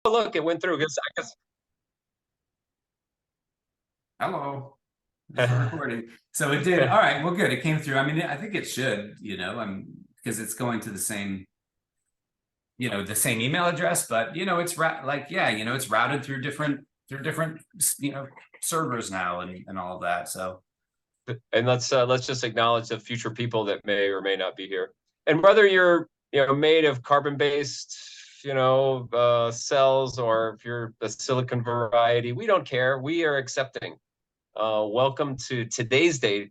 look, it went through. I Hello. It's recording. So it did. All right. Well, good. It came through. I mean, I think it should, because it's going to the same, the same email address, but it's it's routed through different, servers now and all of that. So, and let's just acknowledge the future people that may or may not be here. And whether you're made of carbon-based cells, or if you're the silicon variety, we don't care. We are accepting. Welcome to today's date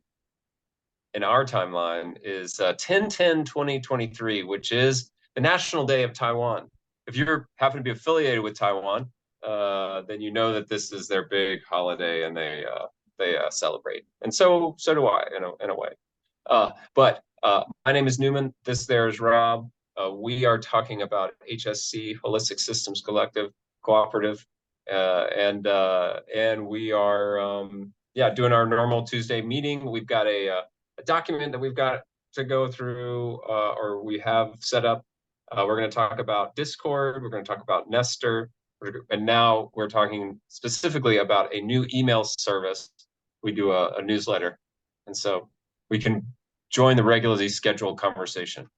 in our timeline is 10/10/2023, which is the National Day of Taiwan. If you happen to be affiliated with Taiwan, then you know that this is their big holiday, and they celebrate, and so do I in a way. But my name is Newman. This there is Rob. We are talking about HSC Holistic Systems Collective Cooperative, and we are doing our normal Tuesday meeting. We've got a document that we've got to go through, or we have set up. We're going to talk about Discord. We're going to talk about Nestor. And now we're talking specifically about a new email service. We do a newsletter. And so we can join the regularly scheduled conversation.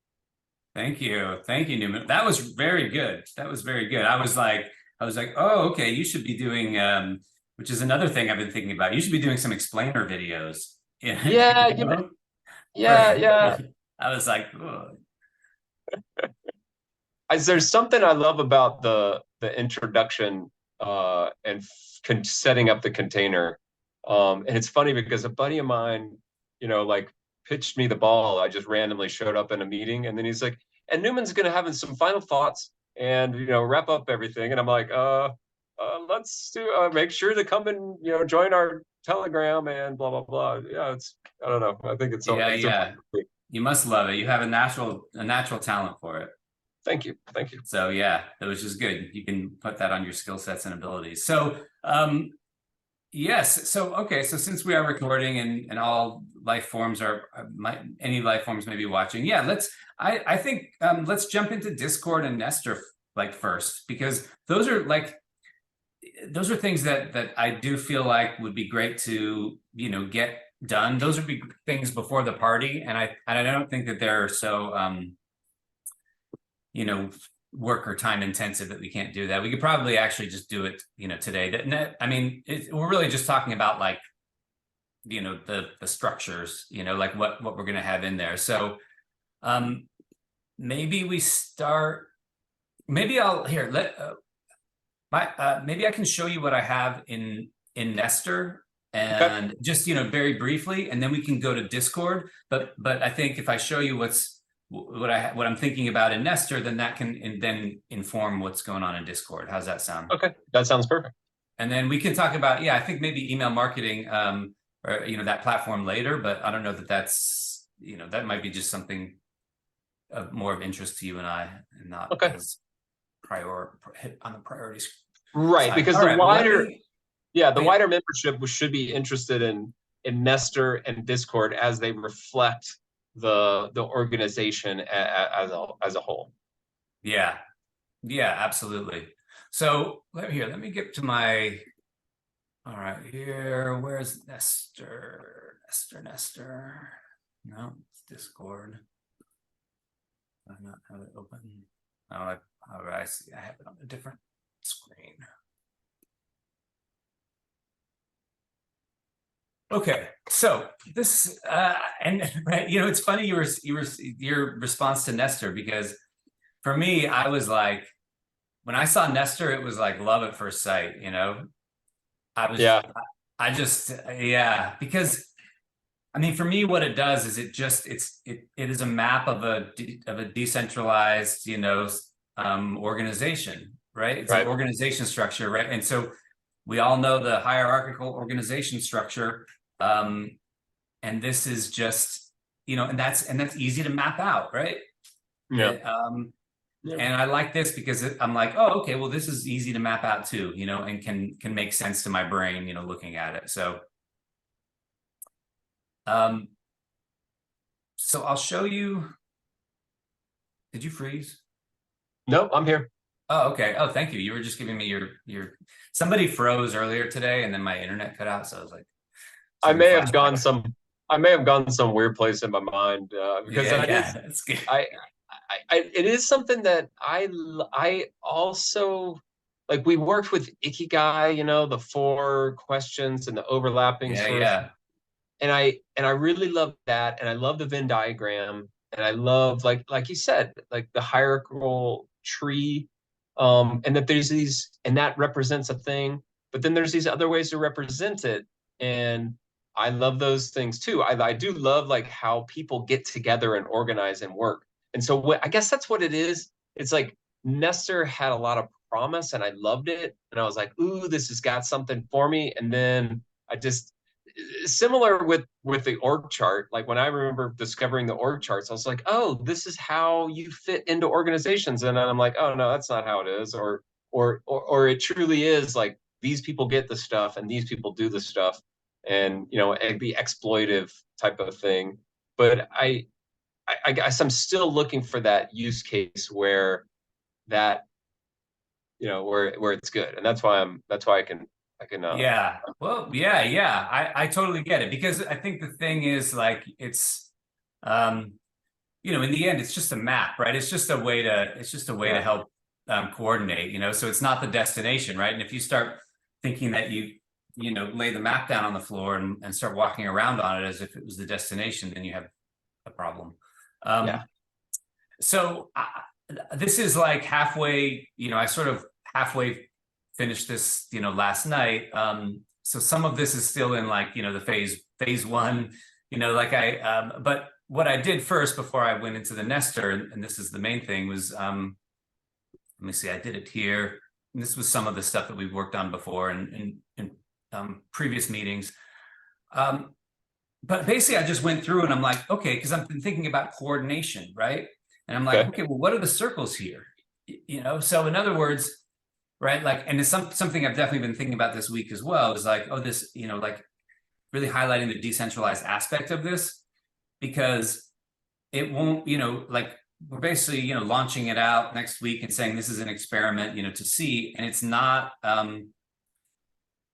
Thank you, Newman. That was very good. I was like, oh, okay. You should be doing, which is another thing I've been thinking about. You should be doing some explainer videos. Yeah, yeah. I was like, oh. There's something I love about the introduction and setting up the container. And it's funny because a buddy of mine, pitched me the ball. I just randomly showed up in a meeting, and then he's like, and Newman's going to have some final thoughts and, wrap up everything. And I'm like, let's make sure to come and, join our Telegram and blah, blah, blah. Yeah, I don't know. I think it's yeah. You must love it. You have a natural talent for it. Thank you. So yeah, that was just good. You can put that on your skill sets and abilities. So yes. So okay. So since we are recording and all life forms any life forms may be watching. Yeah. I think let's jump into Discord and Nestor first, because those are things that I do feel like would be great to get done. Those would be things before the party, and I don't think that they're so work or time intensive that we can't do that. We could probably actually just do it today. We're really just talking about the structures, what we're going to have in there. So maybe we start. Maybe maybe I can show you what I have in Nestor, and just very briefly, and then we can go to Discord. But I think if I show you what I'm thinking about in Nestor, then that can then inform what's going on in Discord. How's that sound? Okay, that sounds perfect. And then we can talk about, I think maybe email marketing, or that platform later. But I don't know that that's that might be just something of more of interest to you and I, and not as hit on the priorities. Right, side. because the wider membership should be interested in Nestor and Discord as they reflect the organization as a whole. Yeah, absolutely. So let me get to my. All right, here. Where's Nestor? No, it's Discord. I not have it open. Oh, I see. I have it on a different screen. Okay, so this and right, it's funny your response to Nestor, because for me, I was like, when I saw Nestor, it was like love at first sight. Because for me, what it does is it is a map of a decentralized organization, right? It's an organization structure, right? And so we all know the hierarchical organization structure. And this is just, and that's easy to map out, right? Yeah. And I like this because I'm like, oh, okay, well, this is easy to map out too, and can make sense to my brain, looking at it. So, so I'll show you. Did you freeze? No, I'm here. Oh, okay. Oh, thank you. You were just giving me somebody froze earlier today and then my internet cut out. So I was like, I certain may have gone flashbacks. some I may have gone some weird place in my mind because Yeah, that yeah, is that's good. it is something that I also like. We worked with Ikigai, the 4 questions and the overlapping Yeah, sort of, yeah. and I really love that, and I love the Venn diagram, and I love like you said, like the hierarchical tree, and that there's these, and that represents a thing, but then there's these other ways to represent it, and I love those things too. I do love like how people get together and organize and work, and so I guess that's what it is. It's like Nestor had a lot of promise, and I loved it, and I was like, ooh, this has got something for me, and then I just similar with the org chart. Like when I remember discovering the org charts, I was like, oh, this is how you fit into organizations, and then I'm like, oh no, that's not how it is, or it truly is like these people get the stuff and these people do the stuff, and the exploitive type of thing. But I guess I'm still looking for that use case where that where it's good, and that's why I can Yeah. Well, yeah, yeah. I totally get it because I think the thing is like um in the end it's just a map, right? It's just a way to yeah. help coordinate, so it's not the destination, right? And if you start thinking that lay the map down on the floor and start walking around on it as if it was the destination, then you have a problem. Yeah. Um so this is like halfway, I sort of halfway finished this, last night. So some of this is still in like, the phase one, like but what I did first before I went into the Nestor, and this is the main thing, was let me see, I did it here. And this was some of the stuff that we've worked on before in previous meetings. But basically I just went through and I'm like, okay, because I've been thinking about coordination, right? And I'm like, Okay. okay, well, what are the circles here? So in other words, right, like, and it's something I've definitely been thinking about this week as well, is like, oh, this, like really highlighting the decentralized aspect of this, because it won't, like we're basically, launching it out next week and saying this is an experiment, to see, and it's not,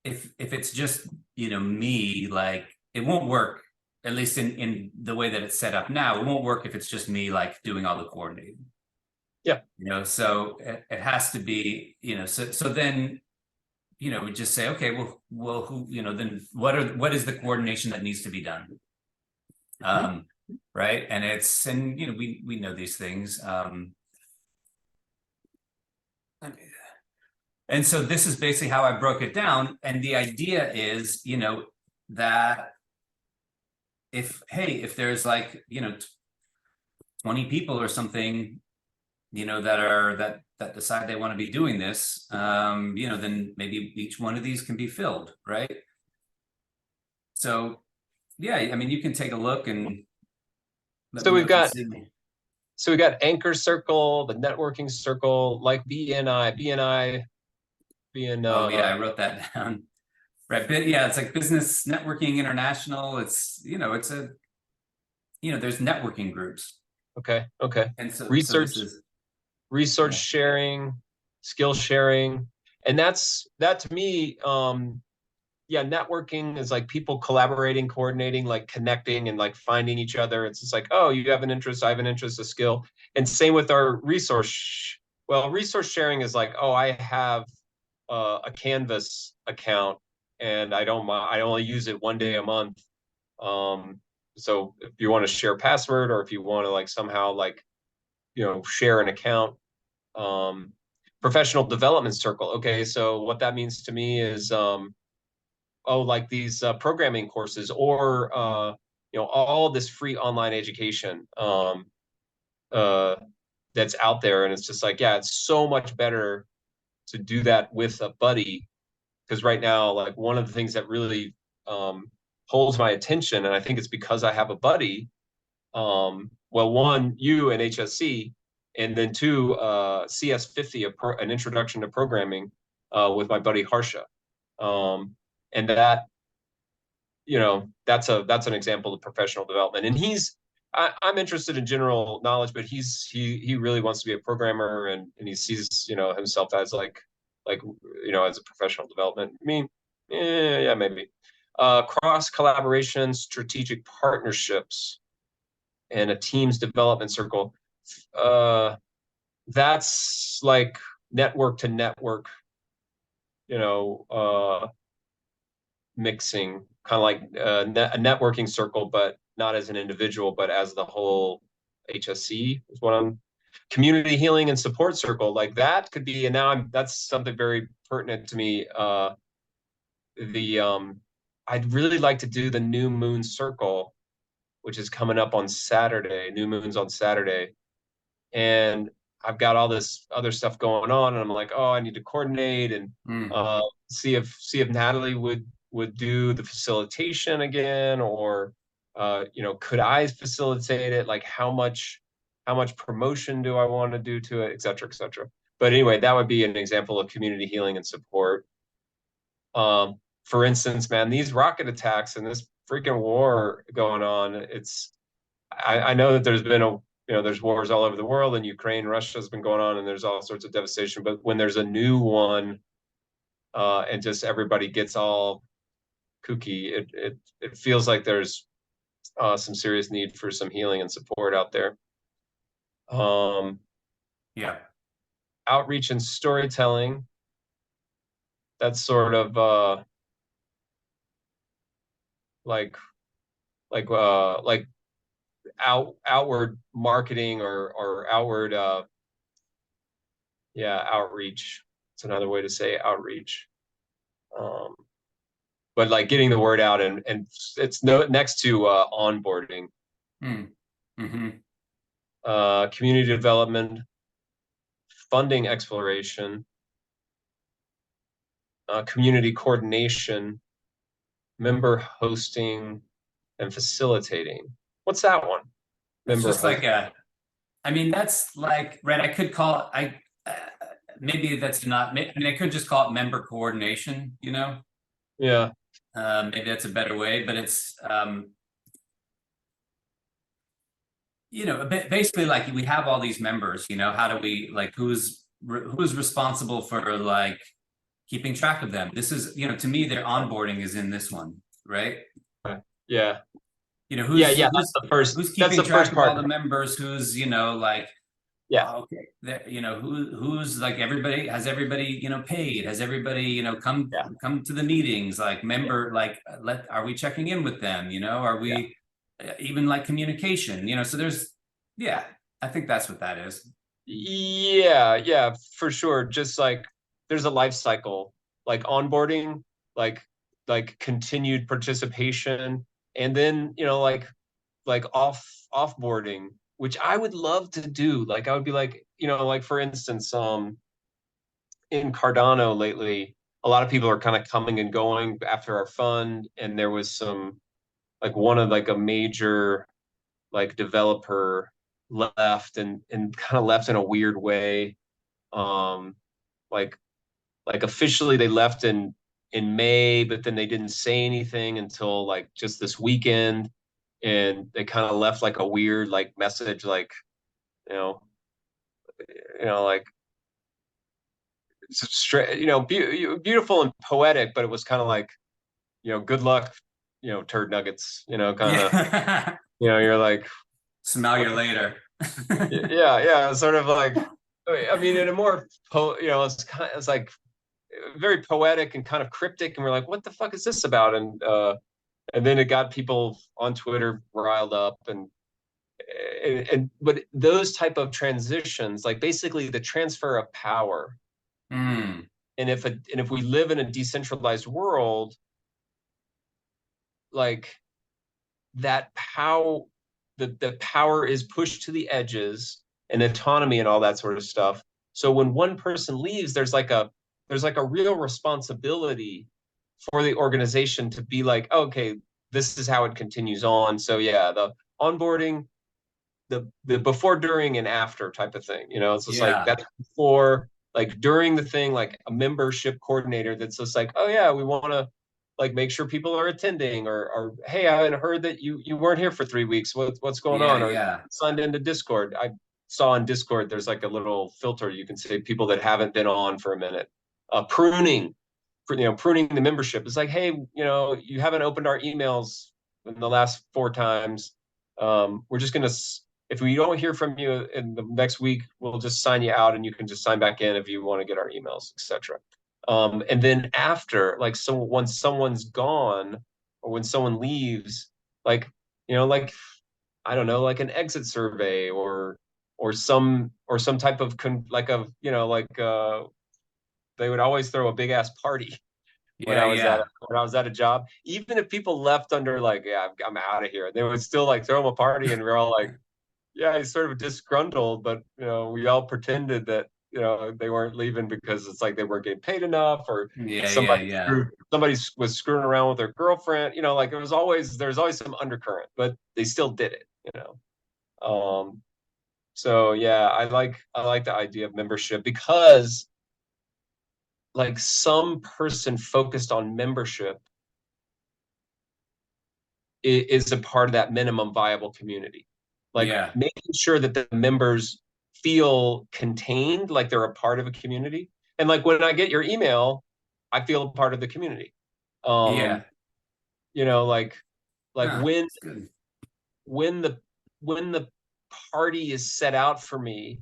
if it's just, me, like it won't work, at least in the way that it's set up now. It won't work if it's just me like doing all the coordinating. Yeah. So it has to be, so then, we just say, okay, well, who, then what is the coordination that needs to be done? Right. And we know these things. And so this is basically how I broke it down. And the idea is, that if there's like, 20 people or something, that decide they want to be doing this, then maybe each one of these can be filled, right? So yeah, I mean, you can take a look and let So me know we've if you got see me. so we got anchor circle, the networking circle, like BNI being Oh yeah, I wrote that down. Right, but yeah, it's like business networking international. It's there's networking groups, okay. and so this Research is resource yeah. sharing, skill sharing, and that to me, yeah, networking is like people collaborating, coordinating, like connecting and like finding each other. It's just like, oh, you have an interest, I have an interest, a skill. And same with our resource sharing is like, oh, I have a Canvas account and I only use it 1 day a month. Um, so if you want to share a password, or if you want to like somehow like, share an account, um, professional development circle. Okay, so what that means to me is, oh, like these programming courses, or all this free online education, uh, that's out there, and it's just like, yeah, it's so much better to do that with a buddy, because right now, like one of the things that really holds my attention, and I think it's because I have a buddy. Well, one, you and HSC, and then two, CS50, an introduction to programming, with my buddy Harsha, and that's an example of professional development. And I'm interested in general knowledge, but he really wants to be a programmer, and he sees, himself as like as a professional development. I mean, yeah, maybe. Cross collaboration, strategic partnerships, and a team's development circle. That's like network to network, mixing, kind of like a networking circle, but not as an individual, but as the whole HSC is what I'm. Community healing and support circle, like that could be, and now that's something very pertinent to me. The I'd really like to do the new moon circle, which is coming up on Saturday. New moon's on Saturday, and I've got all this other stuff going on, and I'm like, oh, I need to coordinate and see if Natalie would do the facilitation again, or could I facilitate it? Like how much promotion do I want to do to it, et cetera, et cetera. But anyway, that would be an example of community healing and support. For instance, man, these rocket attacks and this freaking war going on, I know that there's wars all over the world, and Ukraine, Russia has been going on, and there's all sorts of devastation. But when there's a new one, and just everybody gets all kooky, it feels like there's some serious need for some healing and support out there. Yeah. Outreach and storytelling. That's sort of like outward marketing or outward outreach. It's another way to say outreach. But like getting the word out, and it's next to onboarding. Community development, funding exploration, community coordination, member hosting, and facilitating. What's that one? It's just hosting. I mean, that's like, right, I could call it, maybe that's not, I mean, I could just call it member coordination, Yeah. Maybe that's a better way, but it's, basically like we have all these members, how do we, like, who's responsible for like keeping track of them? This is, to me, their onboarding is in this one, right? Yeah. Who's that's the first. Who's keeping track of all the members? Who's like, yeah, okay, who's like, everybody, has everybody paid? Has everybody come to the meetings? Like member, like are we checking in with them? Are we even like communication? So there's, I think that's what that is. Yeah, for sure. Just like there's a life cycle, like onboarding, like continued participation, and then like offboarding, which I would love to do. Like I would be like, like for instance, in Cardano lately, a lot of people are kind of coming and going after our fund, and there was some like one of like a major like developer left and kind of left in a weird way. Like officially they left in May, but then they didn't say anything until like just this weekend, and they kind of left like a weird like message, like like straight, beautiful and poetic, but it was kind of like, good luck, turd nuggets, kind of, you're like, smell you later. yeah, sort of like, I mean, in a more it's like very poetic and kind of cryptic, and we're like, what the fuck is this about? And then it got people on Twitter riled up, and but those type of transitions, like basically the transfer of power. And if we live in a decentralized world, like that the power is pushed to the edges, and autonomy and all that sort of stuff. So when one person leaves, there's like a real responsibility for the organization to be like, okay, this is how it continues on. So yeah, the onboarding, the before, during, and after type of thing. It's just like that's before, like during the thing, like a membership coordinator that's just like, oh yeah, we want to like make sure people are attending, or hey, I haven't heard that you weren't here for 3 weeks. What's going Yeah, on? Or yeah. signed into Discord. I saw on Discord there's like a little filter you can say people that haven't been on for a minute. Pruning, pruning the membership. It's like, hey, you haven't opened our emails in the last 4 times. We're just gonna, if we don't hear from you in the next week, we'll just sign you out, and you can just sign back in if you want to get our emails, etc. And then after, like, so once someone's gone or when someone leaves, like, like, I don't know, like an exit survey, or some type of they would always throw a big ass party when Yeah, I was at yeah. a job. Even if people left under like, yeah, I'm out of here, they would still like throw them a party, and we're all like, yeah, he's sort of disgruntled, but we all pretended that they weren't leaving because it's like they weren't getting paid enough, or Yeah, yeah, somebody yeah. was screwing around with their girlfriend. Like there's always some undercurrent, but they still did it. So yeah, I like the idea of membership, because like some person focused on membership is a part of that minimum viable community. Like Yeah, making sure that the members feel contained, like they're a part of a community. And like when I get your email, I feel a part of the community. yeah. Um, like Huh, when it's good. when the when the party is set out for me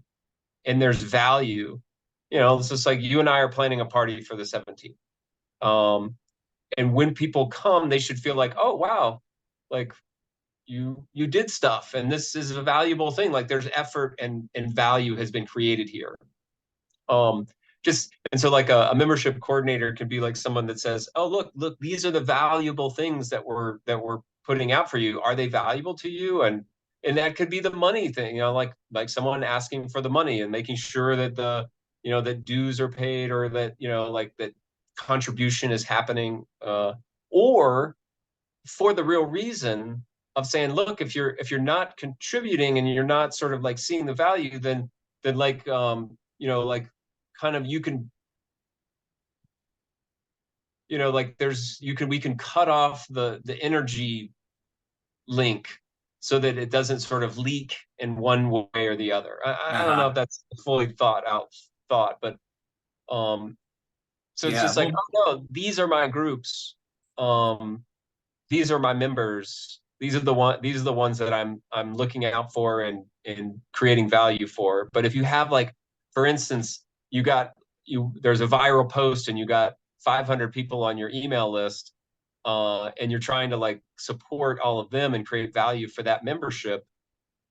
and there's value, it's just like you and I are planning a party for the 17th. And when people come, they should feel like, oh wow, like you did stuff, and this is a valuable thing. Like there's effort and value has been created here. um just, and so like a membership coordinator can be like someone that says, oh look, these are the valuable things that we're putting out for you. Are they valuable to you? And that could be the money thing, like someone asking for the money and making sure that that dues are paid, or that like that contribution is happening, or for the real reason of saying, look, if you're not contributing and you're not sort of like seeing the value, then like like kind of you can like we can cut off the energy link so that it doesn't sort of leak in one way or the other. I don't know Uh-huh. if that's fully thought, but so it's Yeah, just like, well, oh no, these are my groups. um these are my members. These are the ones that I'm looking out for and creating value for. But if you have, like, for instance, there's a viral post and you got 500 people on your email list, and you're trying to like support all of them and create value for that membership,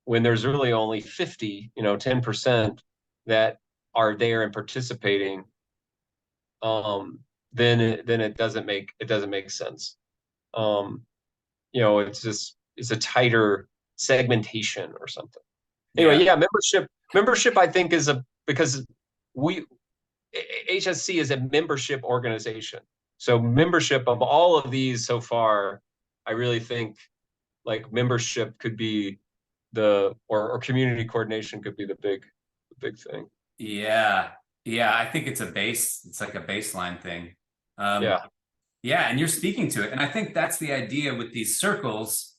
when there's really only 50, 10% that are there and participating, um, then it doesn't make sense. Um, it's a tighter segmentation or something. Anyway, yeah, yeah, membership I think because we HSC is a membership organization. So membership of all of these so far, I really think like membership could be or community coordination could be the big thing. yeah, yeah. I think it's like a baseline thing. Um, Yeah, yeah, and you're speaking to it. And I think that's the idea with these circles.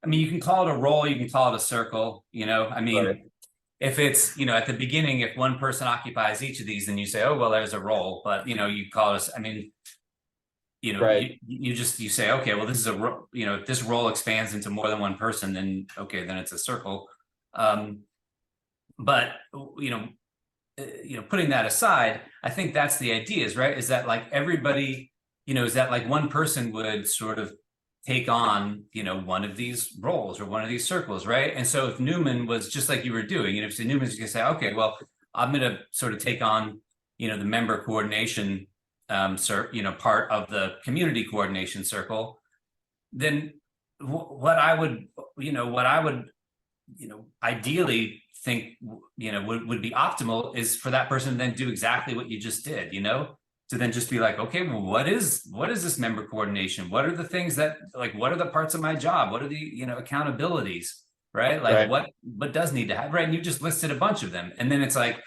I mean, you can call it a role, you can call it a circle, I right, mean, if it's, at the beginning, if one person occupies each of these, then you say, oh, well, there's a role. But, you call it, I mean, right, you say, okay, well, this is if this role expands into more than one person, then okay, then it's a circle. But putting that aside, I think that's the idea, is that like everybody, is that like one person would sort of take on, one of these roles or one of these circles, right? And so if Newman was just like you were doing, if Newman's gonna say, okay, well, I'm gonna sort of take on, the member coordination, part of the community coordination circle, then what I would, ideally think, would be optimal is for that person to then do exactly what you just did, to then just be like, okay, well, what is this member coordination? What are the things that, like, what are the parts of my job? What are the, accountabilities, right? Like right, what does need to happen, right? And you just listed a bunch of them. And then it's like,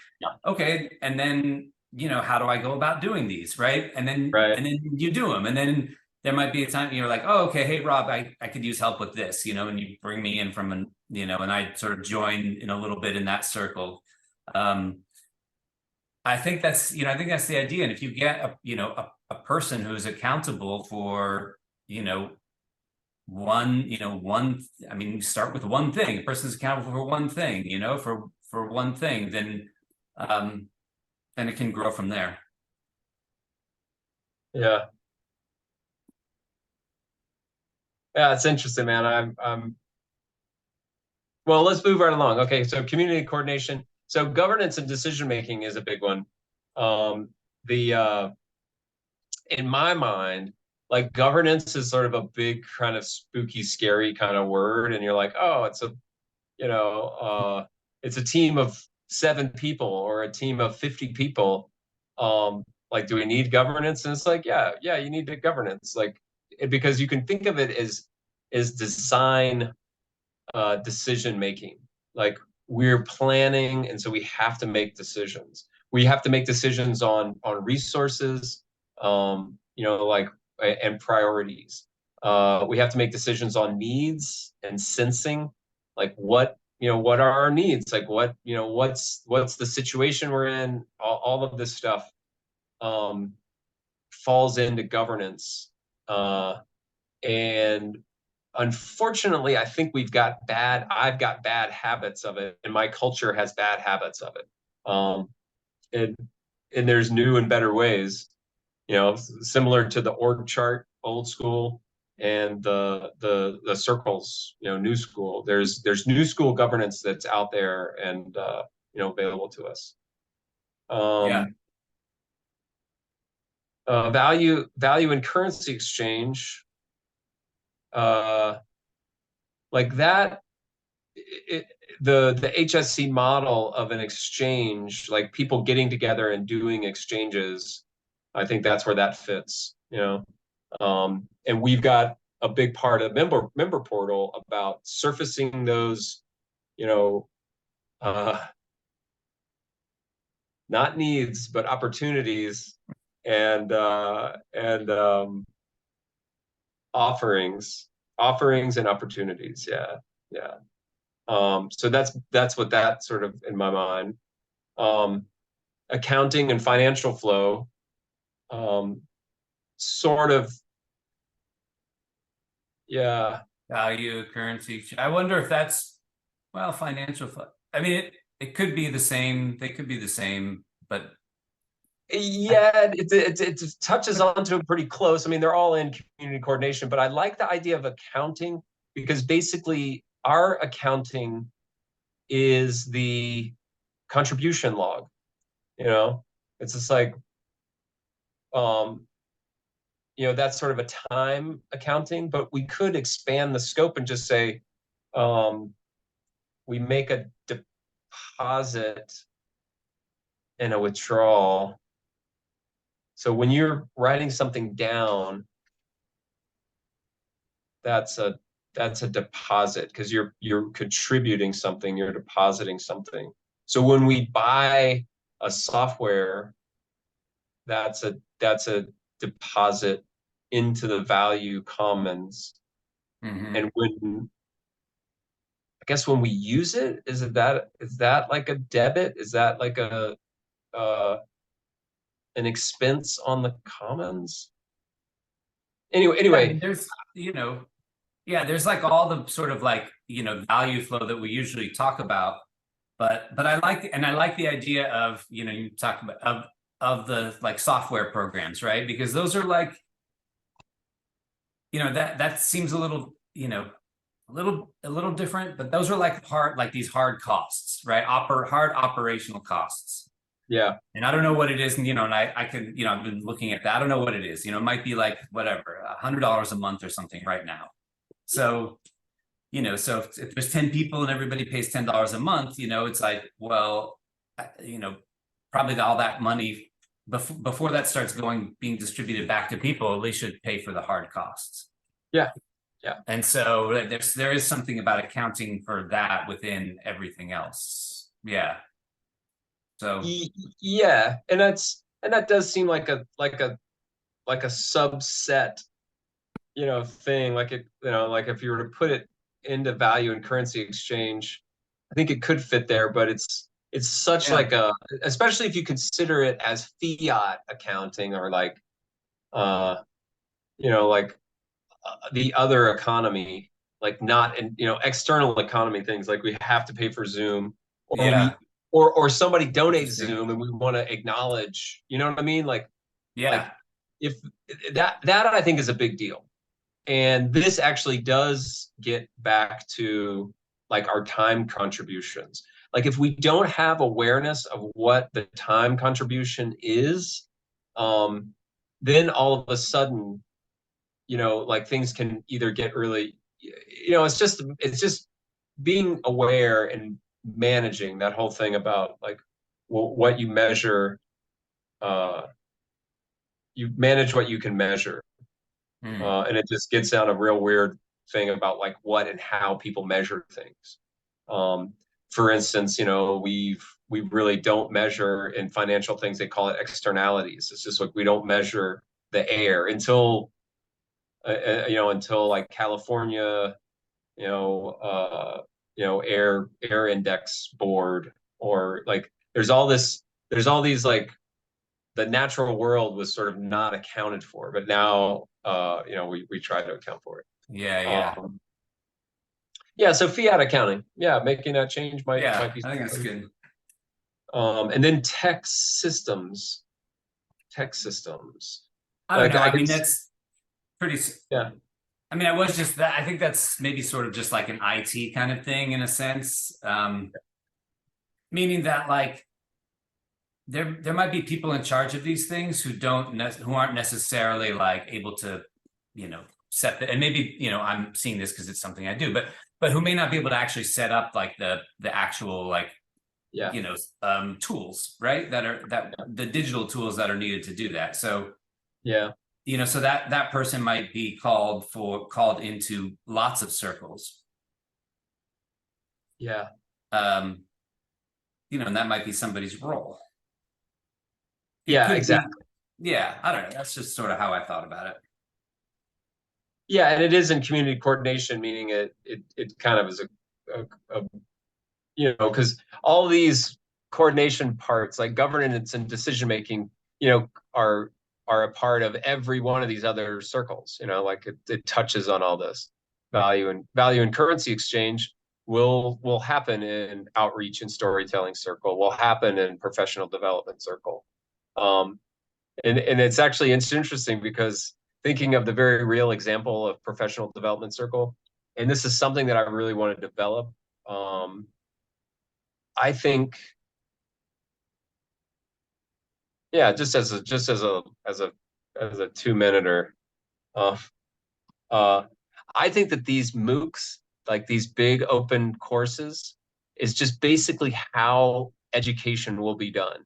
okay, and then, how do I go about doing these, right? And then right, you do them. And then, there might be a time you're like, oh, okay, hey Rob, I could use help with this, and you bring me in from an, and I sort of join in a little bit in that circle. I think that's, I think that's the idea. And if you get a person who's accountable for, one, I mean, you start with one thing. A person's accountable for one thing, for one thing, then it can grow from there. Yeah. Yeah, it's interesting, man. Well, let's move right along. Okay, so community coordination. So governance and decision making is a big one. In my mind, like governance is sort of a big kind of spooky, scary kind of word, and you're like, oh, it's a team of 7 people or a team of 50 people. Like, do we need governance? And it's like, yeah, you need the governance, like, because you can think of it as design decision making. Like, we're planning, and so we have to make decisions. We have to make decisions on resources, like, and priorities. We have to make decisions on needs and sensing, like what are our needs, like what's the situation we're in. All of this stuff falls into governance, and unfortunately, I think I've got bad habits of it, and my culture has bad habits of it. And there's new and better ways, similar to the org chart, old school, and the circles, new school. There's new school governance that's out there and available to us. Yeah. Value and currency exchange. Like that, the HSC model of an exchange, like people getting together and doing exchanges, I think that's where that fits, and we've got a big part of member portal about surfacing those, not needs but opportunities, and offerings and opportunities. Yeah. So that's what that sort of in my mind. Accounting and financial flow, sort of. Yeah. Value, currency. I wonder if that's, well, financial flow. I mean, it could be the same. They could be the same, but yeah, it touches onto it pretty close. I mean, they're all in community coordination, but I like the idea of accounting, because basically our accounting is the contribution log. It's just like, that's sort of a time accounting, but we could expand the scope and just say, we make a deposit and a withdrawal. So when you're writing something down, that's a deposit, because you're contributing something, you're depositing something. So when we buy a software, that's a deposit into the value commons. And I guess when we use it, is that like a debit? Is that like an expense on the commons? Anyway, yeah, I mean, there's there's like all the sort of like value flow that we usually talk about, but I like the idea of you talk about of the like software programs, right? Because those are like that seems a little a little different, but those are like these hard costs, right? Hard operational costs. Yeah. And I don't know what it is, and and I can, I've been looking at that. I don't know what it is. It might be like whatever, $100 a month or something right now. So, so if there's 10 people and everybody pays $10 a month, it's like, well, probably all that money before that starts being distributed back to people, at least should pay for the hard costs. Yeah. And so there is something about accounting for that within everything else. Yeah. So yeah, and that does seem like a subset thing, like like if you were to put it into value and currency exchange, I think it could fit there, but it's such Yeah. like especially if you consider it as fiat accounting or like, uh, like the other economy, like not in, external economy things like we have to pay for Zoom, or Yeah. or somebody donates Interesting. Zoom and we want to acknowledge, you know what I mean? Like Yeah. if that I think is a big deal. And this actually does get back to like our time contributions. Like if we don't have awareness of what the time contribution is, um, then all of a sudden, like things can either get really, it's just being aware and managing that whole thing about like what you measure. You manage what you can measure. Hmm. And it just gets down a real weird thing about like what and how people measure things. Um, for instance, we really don't measure in financial things. They call it externalities. It's just like we don't measure the air until like California, air index board, or like there's all these like the natural world was sort of not accounted for, but now we try to account for it. Yeah. Yeah. Um, yeah, so fiat accounting, yeah, making that change might Yeah. be I think that's something. good. And then tech systems, I don't like know. I I mean, guess, that's pretty. yeah, I mean, I was just that. I think that's maybe sort of just like an IT kind of thing in a sense, meaning that like there might be people in charge of these things who aren't necessarily like able to, set the, and maybe I'm seeing this because it's something I do, but who may not be able to actually set up like the actual like yeah, tools, right? That the digital tools that are needed to do that. So yeah, so that person might be called into lots of circles, yeah, um, and that might be somebody's role. It yeah, could be, exactly. yeah, I don't know. That's just sort of how I thought about it. Yeah, and it is in community coordination, meaning it kind of is a because all these coordination parts, like governance and decision making, are a part of every one of these other circles. Like it touches on all this. Value and currency exchange will happen in outreach and storytelling circle. Will happen in professional development circle. Um, and it's interesting because thinking of the very real example of professional development circle, and this is something that I really want to develop. Um, I think, yeah, just as a 2 minute. Uh, uh, I think that these MOOCs, like these big open courses, is just basically how education will be done.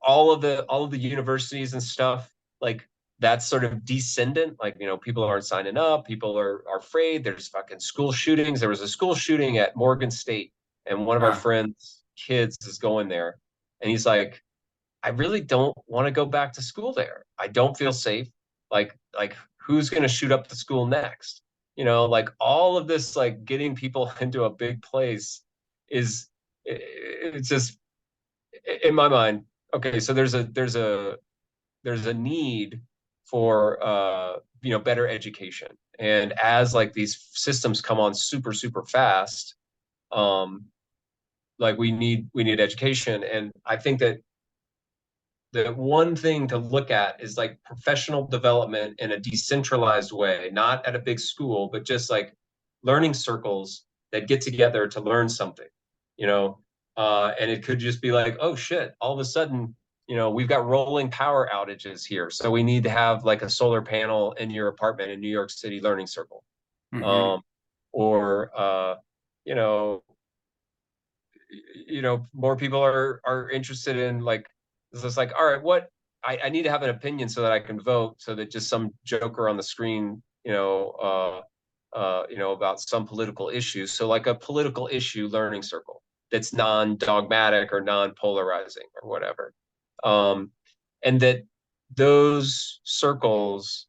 All of the universities and stuff, like that's sort of descendant. Like people aren't signing up. People are afraid. There's fucking school shootings. There was a school shooting at Morgan State, and one of our Huh. friends' kids is going there, and he's like, I really don't want to go back to school there. I don't feel safe. Like who's going to shoot up the school next? Like all of this, like getting people into a big place is it's just in my mind. Okay, so there's a need for better education, and as like these systems come on super super fast, um, like we need education, and I think that the one thing to look at is like professional development in a decentralized way, not at a big school, but just like learning circles that get together to learn something, you know? And it could just be like, oh shit, all of a sudden, we've got rolling power outages here. So we need to have like a solar panel in your apartment in New York City learning circle. Hmm. Um, or, you know, more people are interested in like it's just like, all right, what I need to have an opinion so that I can vote, so that just some joker on the screen, about some political issue. So like a political issue learning circle that's non-dogmatic or non-polarizing or whatever. And that those circles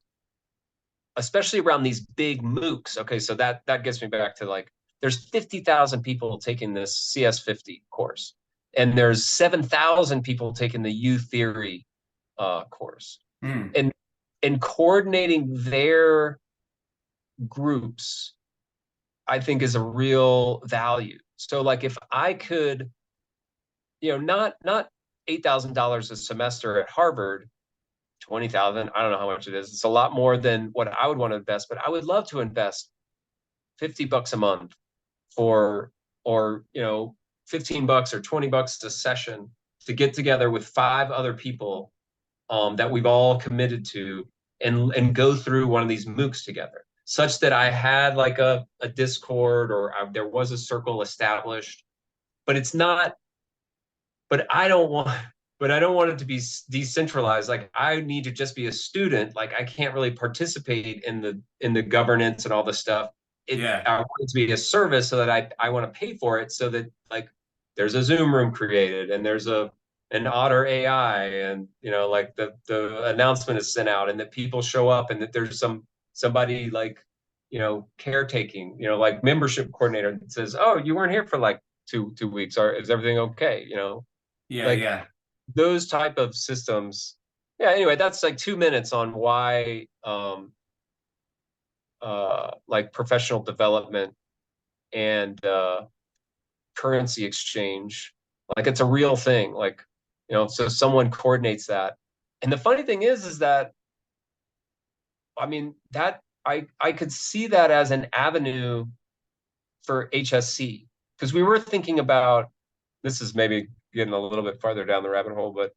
especially around these big MOOCs. Okay, so that gets me back to like, there's 50,000 people taking this CS50 course, and there's 7,000 people taking the U theory course, and coordinating their groups, I think, is a real value. So like, if I could, not $8,000 a semester at Harvard, 20,000, I don't know how much it is. It's a lot more than what I would want to invest, but I would love to invest $50 a month for, or, $15 or $20 a session to get together with 5 other people that we've all committed to, and go through one of these MOOCs together, such that I had like a Discord, or there was a circle established, but it's not, but I don't want, it to be decentralized. Like, I need to just be a student. Like, I can't really participate in the governance and all this stuff. I want it to be a service, so that I want to pay for it, so that like, there's a Zoom room created, and there's an Otter AI, and like the announcement is sent out, and that people show up, and that there's somebody like, caretaking, like membership coordinator that says, oh, you weren't here for like two weeks, or is everything okay? Like, those type of systems. Yeah, anyway, that's like 2 minutes on why like professional development and currency exchange, like, it's a real thing. Like, so someone coordinates that. And the funny thing is that, I mean, that I could see that as an avenue for HSC, because we were thinking about, this is maybe getting a little bit farther down the rabbit hole, but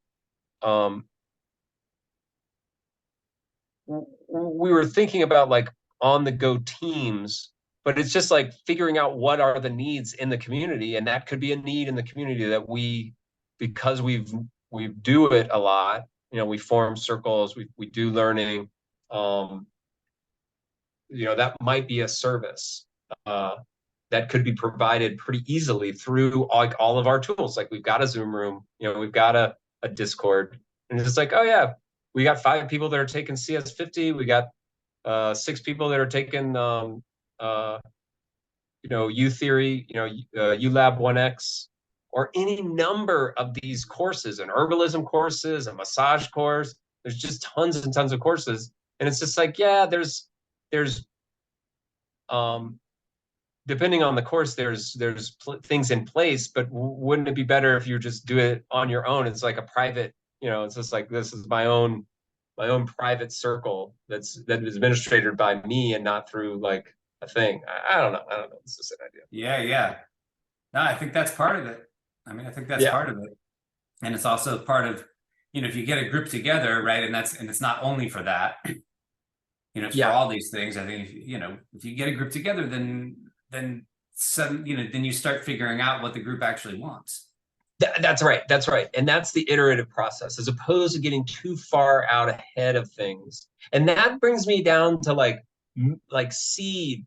we were thinking about like on the go teams, but it's just like figuring out what are the needs in the community. And that could be a need in the community that because we do it a lot, we form circles, we do learning, that might be a service that could be provided pretty easily through like all of our tools. Like, we've got a Zoom room, we've got a Discord, and it's just like, oh yeah, we got 5 people that are taking CS50. We got 6 people that are taking U theory, ULab 1X, or any number of these courses, and herbalism courses, a massage course. There's just tons and tons of courses, and it's just like, yeah, there's depending on the course, there's things in place, but wouldn't it be better if you just do it on your own? It's like a private, it's just like, this is my own private circle that is administrated by me, and not through like a thing. I don't know. It's just an idea. Yeah. No, I think that's part of it. I mean, I think that's part of it. And it's also part of, if you get a group together, right? And it's not only for that, it's for all these things. I think, if you get a group together, then you start figuring out what the group actually wants. That's right. And that's the iterative process, as opposed to getting too far out ahead of things. And that brings me down to like seed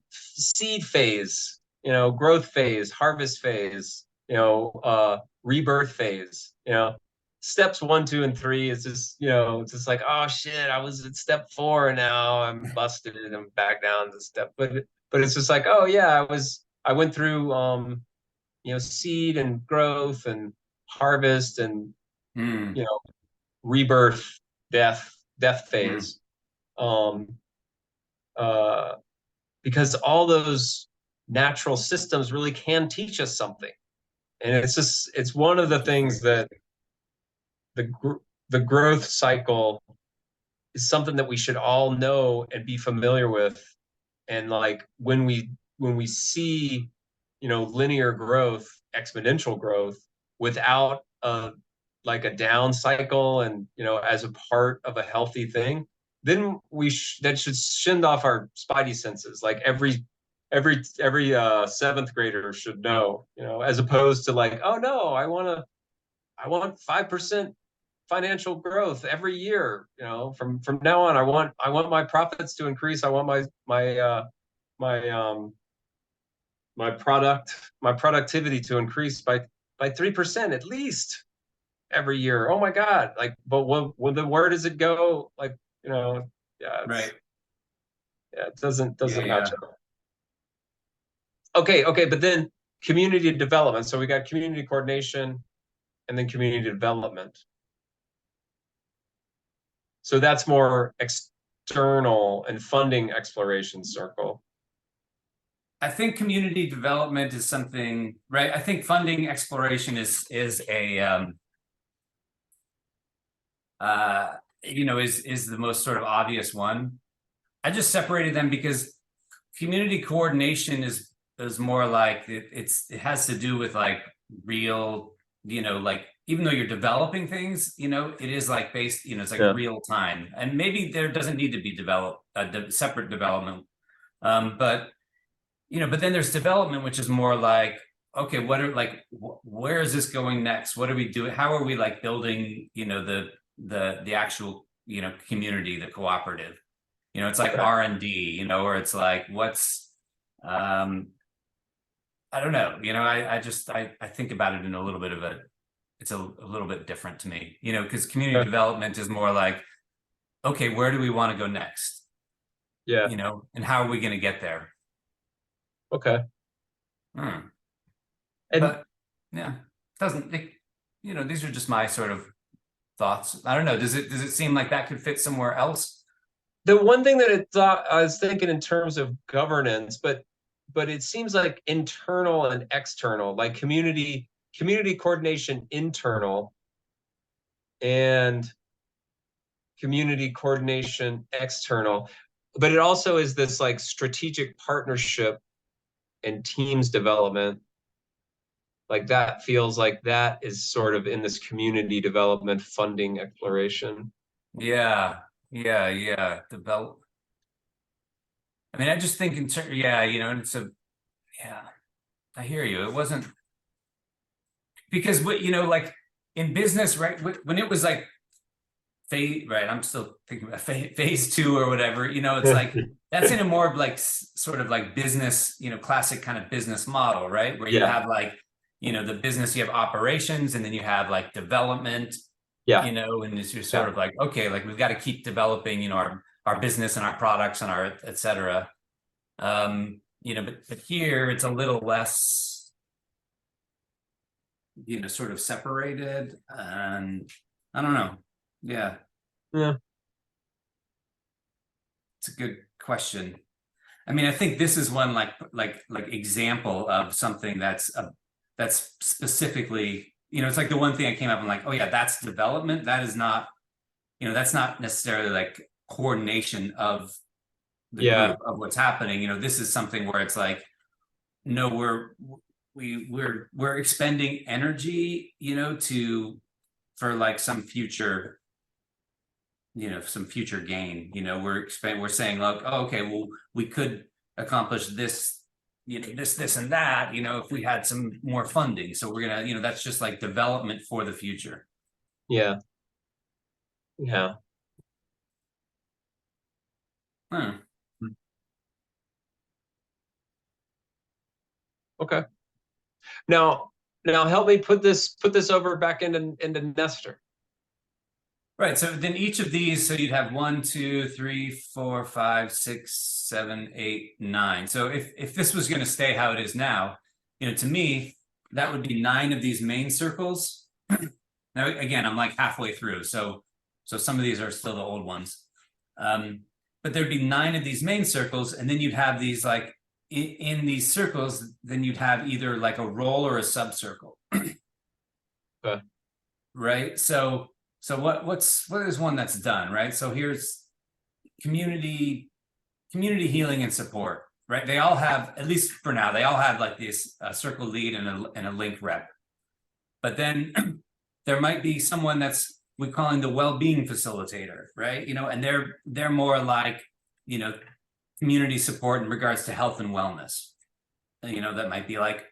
phase, growth phase, harvest phase, rebirth phase. Steps 1, 2, and 3 is just, it's just like, oh shit, I was at step 4 and now I'm busted and I'm back down to step. But it's just like, oh yeah, I went through seed and growth and harvest and rebirth, death phase. Because all those natural systems really can teach us something. And it's one of the things that the growth cycle is something that we should all know and be familiar with. And like, when we see, linear growth, exponential growth, without a down cycle, and, as a part of a healthy thing, then that should send off our spidey senses. Like, every 7th grader should know, as opposed to like, oh no, I want 5% financial growth every year. From now on, I want my profits to increase. I want my productivity to increase by 3% at least every year. Oh my God. Like, but where does it go? Like, right. Yeah, it doesn't Yeah, match up. Okay, but then community development. So we got community coordination and then community development. So that's more external and funding exploration circle. I think community development is something, right? I think funding exploration is a is the most sort of obvious one. I just separated them because community coordination is more like it has to do with like real, like even though you're developing things, it is like based, it's like real time, and maybe there doesn't need to be separate development, but but then there's development, which is more like, okay, where is this going next? What are we doing? How are we like building, the actual, community, the cooperative? It's like R&D, or it's like what's, I don't know, I think about it in a little bit of it's a little bit different to me, because community development is more like, okay, where do we want to go next? Yeah. And how are we going to get there? Okay. And but yeah, these are just my sort of thoughts. I don't know. Does it seem like that could fit somewhere else? The one thing that I was thinking in terms of governance, but it seems like internal and external, like community coordination internal and community coordination external. But it also is this like strategic partnership and teams development. Like that feels like that is sort of in this community development funding exploration. Yeah. Develop. I mean, I just think and it's I hear you. It wasn't because like in business, right? When it was like right, I'm still thinking about phase 2 or whatever, it's like that's in a more like sort of like business, classic kind of business model, right? Where you have like, the business, you have operations, and then you have like development, and it's you're sort of like, okay, like we've got to keep developing, our business and our products and our et cetera. But here it's a little less, sort of separated, and I don't know. Yeah. It's a good question. I mean, I think this is one like example of something that's specifically, it's like the one thing I came up and like, oh yeah, that's development. That is not, that's not necessarily like coordination of the group of what's happening. This is something where it's like, no, we're expending energy, for like some future gain. We're saying, look, oh, okay, well, we could accomplish this, this and that, if we had some more funding. So we're gonna, that's just like development for the future. Yeah. Okay. Now help me put this over back into Nestor. Right. So then each of these, so you'd have 1, 2, 3, 4, 5, 6, 7, 8, 9. So if this was going to stay how it is now, to me, that would be 9 of these main circles. Now, again, I'm like halfway through. So some of these are still the old ones. But there'd be 9 of these main circles. And then you'd have these like in these circles, then you'd have either like a role or a subcircle. Okay. Right. So what is one that's done, right? So here's community healing and support, right? They all have, at least for now, they all have like this circle lead and a link rep. But then there might be someone that's we're calling the well-being facilitator, right? And they're more like, community support in regards to health and wellness. That might be like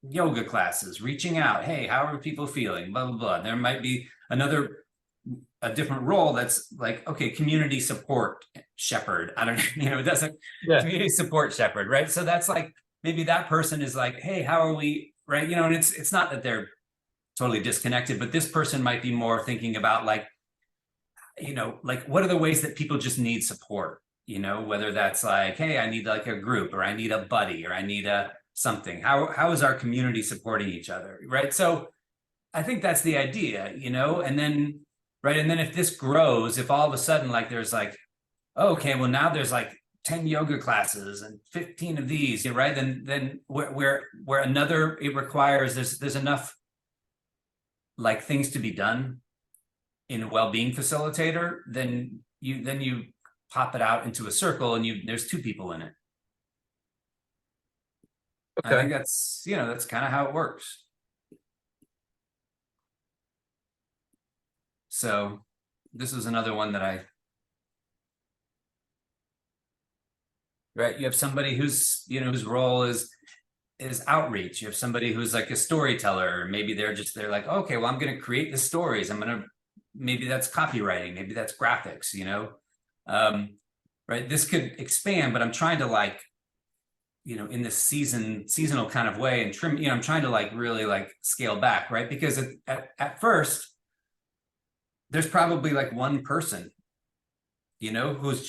yoga classes, reaching out, hey, how are people feeling, blah blah blah. There might be a different role that's like, okay, community support shepherd. I don't know, it doesn't, community support shepherd, right? So that's like, maybe that person is like, hey, how are we, right? And it's not that they're totally disconnected, but this person might be more thinking about like, like what are the ways that people just need support, you know, whether that's like, hey, I need like a group, or I need a buddy, or I need a something. How is our community supporting each other, right? So I think that's the idea, you know, and then right, and then if this grows, if all of a sudden like there's like, oh, okay, well now there's like 10 yoga classes and 15 of these, right? Then where another, it requires there's enough like things to be done in a well-being facilitator, then you pop it out into a circle and there's two people in it. I think that's, you know, that's kind of how it works. So this is another one that right, you have somebody who's, you know, whose role is outreach. You have somebody who's like a storyteller. Maybe they're like, okay, well, I'm going to create the stories. Maybe that's copywriting, maybe that's graphics, you know. Right, this could expand, but I'm trying to like, you know, in this seasonal kind of way and trim, you know, I'm trying to like really like scale back, right? Because at first there's probably like one person, you know, who's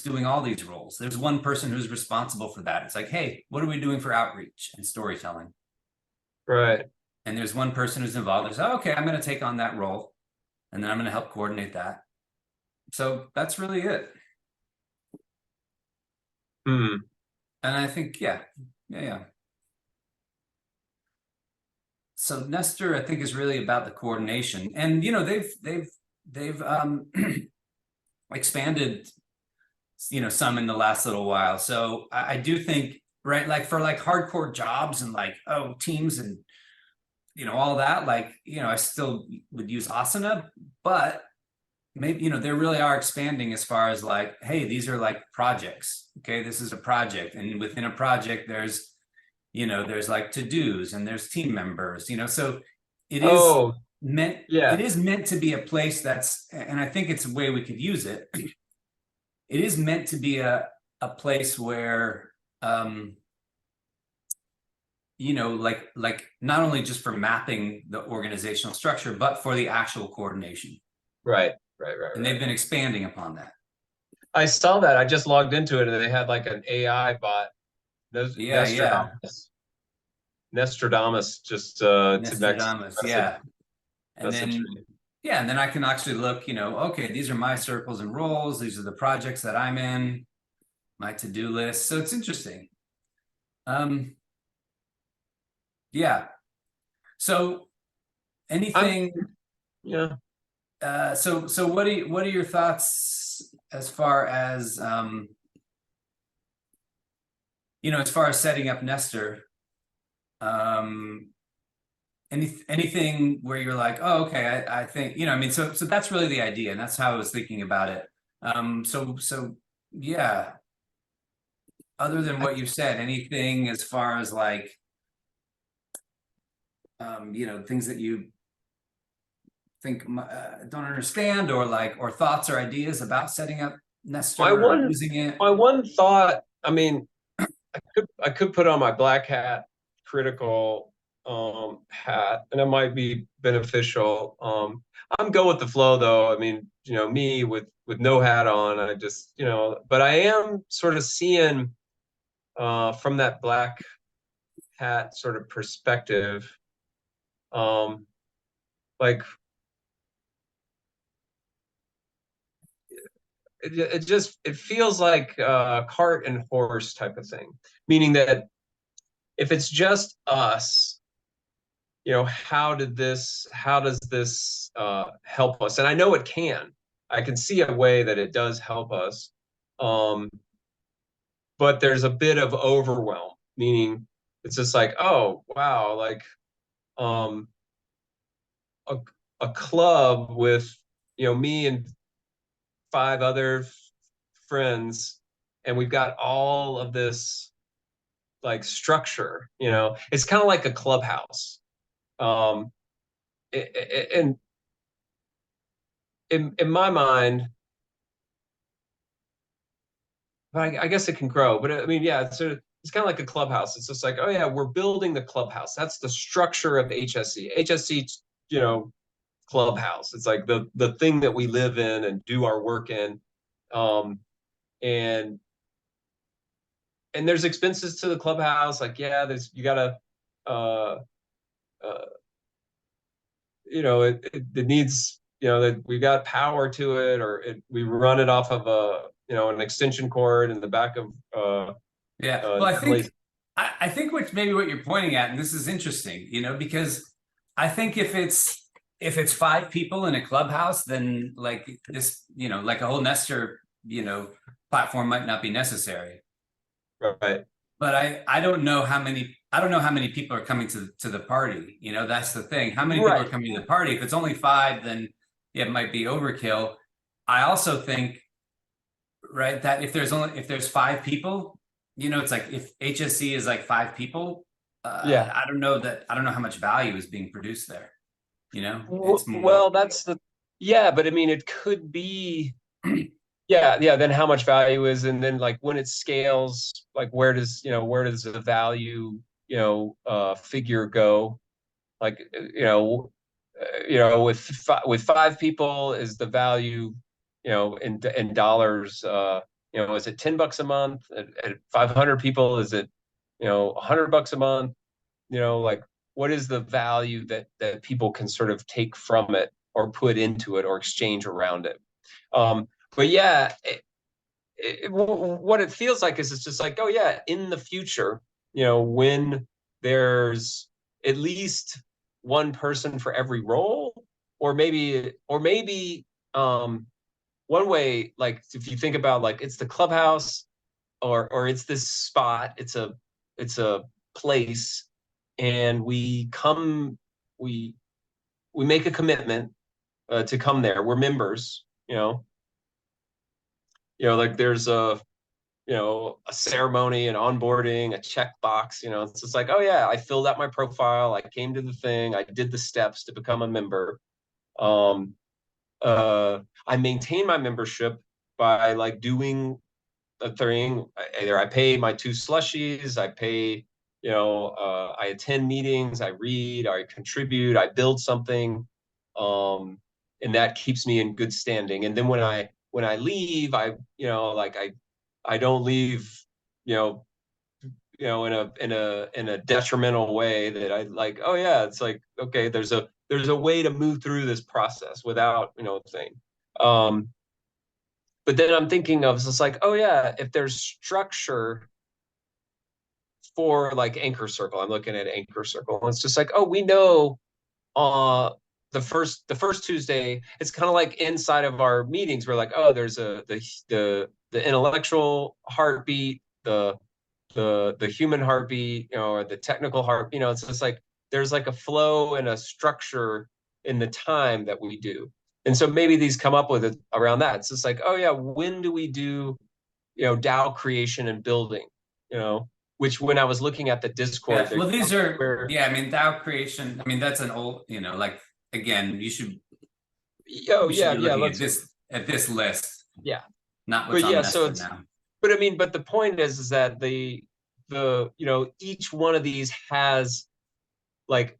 doing all these roles. There's one person who's responsible for that. It's like, hey, what are we doing for outreach and storytelling? Right. And there's one person who's involved. There's, oh, okay, I'm going to take on that role, and then I'm going to help coordinate that. So that's really it. And I think, yeah. So Nestor, I think, is really about the coordination, and you know, they've expanded, you know, some in the last little while. So I do think, right, like for like hardcore jobs and like, oh, teams and, you know, all that, like, you know, I still would use Asana, but maybe, you know, they really are expanding as far as like, hey, these are like projects. Okay, this is a project, and within a project there's, you know, there's like to-dos and there's team members, you know, so it is meant, it is meant to be a place that's, and I think it's a way we could use it. It is meant to be a place where, you know, like not only just for mapping the organizational structure, but for the actual coordination. Right. And they've been expanding upon that. I saw that. I just logged into it, and they had like an AI bot. Nostradamus just Nostradamus, yeah. And then, yeah, and then I can actually look, you know, okay, these are my circles and roles. These are the projects that I'm in, my to-do list. So it's interesting. Yeah. So anything, so what are your thoughts as far as, you know, as far as setting up Nestor? Anything where you're like, oh, okay, I think, you know, I mean, so that's really the idea, and that's how I was thinking about it. So yeah, other than what you said, anything as far as like, you know, things that you think don't understand, or like, or thoughts or ideas about setting up Nestor or using it? My one thought, I mean, I could put on my black hat, critical hat, and it might be beneficial. I'm go with the flow though. I mean, you know, me with no hat on, I just, you know, but I am sort of seeing from that black hat sort of perspective, like it feels like cart and horse type of thing, meaning that if it's just us, you know, how does this help us? And I know it can. I can see a way that it does help us, but there's a bit of overwhelm, meaning it's just like, oh wow, like a club with, you know, me and 5 other friends, and we've got all of this like structure, you know, it's kind of like a clubhouse. And in my mind, but I guess it can grow, but I mean, yeah, it's kind of like a clubhouse. It's just like, oh yeah, we're building the clubhouse. That's the structure of HSC, you know, clubhouse. It's like the thing that we live in and do our work in. and there's expenses to the clubhouse. Like, yeah, you gotta, uh, uh, it needs, that we got power to it, or we run it off of an extension cord in the back of, yeah. Well, Emily's. I think what you're pointing at, and this is interesting, because I think if it's 5 people in a clubhouse, then like this, like a whole Nestor, platform might not be necessary. Right. But I don't know how many people are coming to the party. That's the thing. How many people are coming to the party? If it's only 5, then it might be overkill. I also think, right, that if there's 5 people, it's like if HSC is like 5 people, Yeah. I don't know how much value is being produced there. It's more. Well, yeah, but I mean, it could be, yeah. Then how much value is, and then like when it scales, like where does the value, figure go? Like, with 5 people, is the value, in dollars, is it $10 a month? At 500 people, is it, $100 a month? Like, what is the value that people can sort of take from it, or put into it, or exchange around it? But yeah, what it feels like is, it's just like, oh yeah, in the future, when there's at least one person for every role, or maybe, one way, like if you think about, like, it's the clubhouse, or it's this spot, it's a place, and we make a commitment, to come there. We're members, like there's a ceremony, an onboarding, a checkbox. It's just like, oh yeah, I filled out my profile, I came to the thing, I did the steps to become a member. um I maintain my membership by like doing a thing. Either I pay my 2 slushies, I pay, I attend meetings, I read, I contribute, I build something, and that keeps me in good standing. And then when I leave, like I don't leave, you know, in a detrimental way, that I like, oh yeah, it's like, okay, there's a way to move through this process without, saying. Um, but then I'm thinking of, it's like, oh yeah, if there's structure for like Anchor Circle, I'm looking at Anchor Circle, and it's just like, oh, we know, uh the first Tuesday, it's kind of like inside of our meetings, we're like, oh, there's the intellectual heartbeat, the human heartbeat, or the technical heart. It's just like there's like a flow and a structure in the time that we do. And so maybe these come up with it around that. It's just like, oh yeah, when do we do, DAO creation and building, which, when I was looking at the Discord, Yeah, well, these are, where, yeah, I mean, DAO creation, I mean, that's an old, like, again, you should yeah, be looking let's, at this list, yeah. not what's But on yeah, so Nestor it's, now. but I mean, but the point is that each one of these has, like,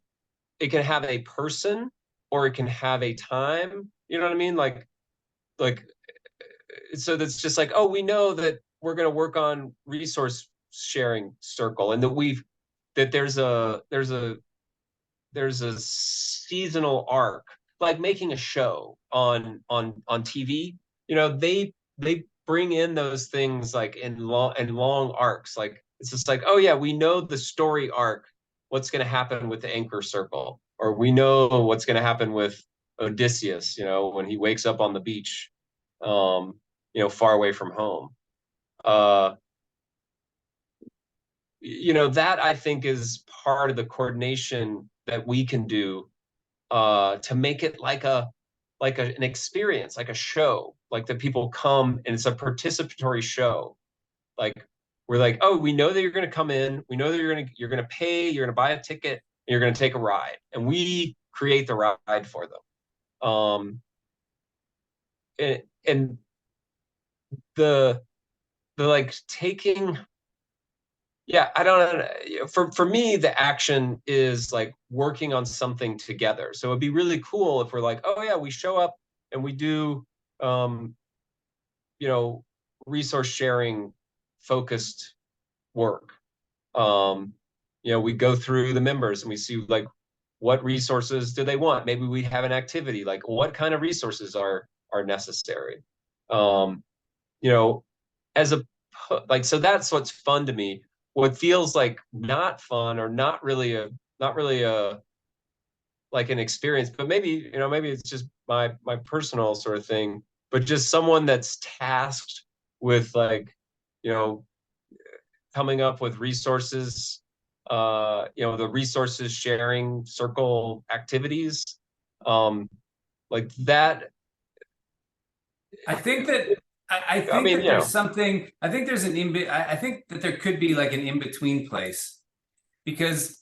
it can have a person, or it can have a time. You know what I mean? Like, so that's just like, oh, we know that we're going to work on resource sharing circle, and that there's a seasonal arc, like making a show on TV. They bring in those things, like in long arcs. Like, it's just like, oh yeah, we know the story arc, what's going to happen with the Anchor Circle, or we know what's going to happen with Odysseus, when he wakes up on the beach, far away from home. uh that, I think, is part of the coordination that we can do, to make it an experience, like a show, like that people come, and it's a participatory show. Like, we're like, oh, we know that you're going to come in, we know that you're going to pay, you're going to buy a ticket, and you're going to take a ride, and we create the ride for them. And the like taking, yeah, I don't know. For me, the action is like working on something together. So it'd be really cool if we're like, oh yeah, we show up and we do, um, you know, resource sharing focused work. You know, we go through the members and we see like what resources do they want. Maybe we have an activity like what kind of resources are necessary. You know, as a like, so that's what's fun to me. What feels like not fun or not really a like an experience, but maybe, you know, maybe it's just my personal sort of thing, but just someone that's tasked with like, you know, coming up with resources, you know, the resources sharing circle activities, like that. I think that I I think mean, that you there's know, something. I think there's an I think that there could be like an in between place, because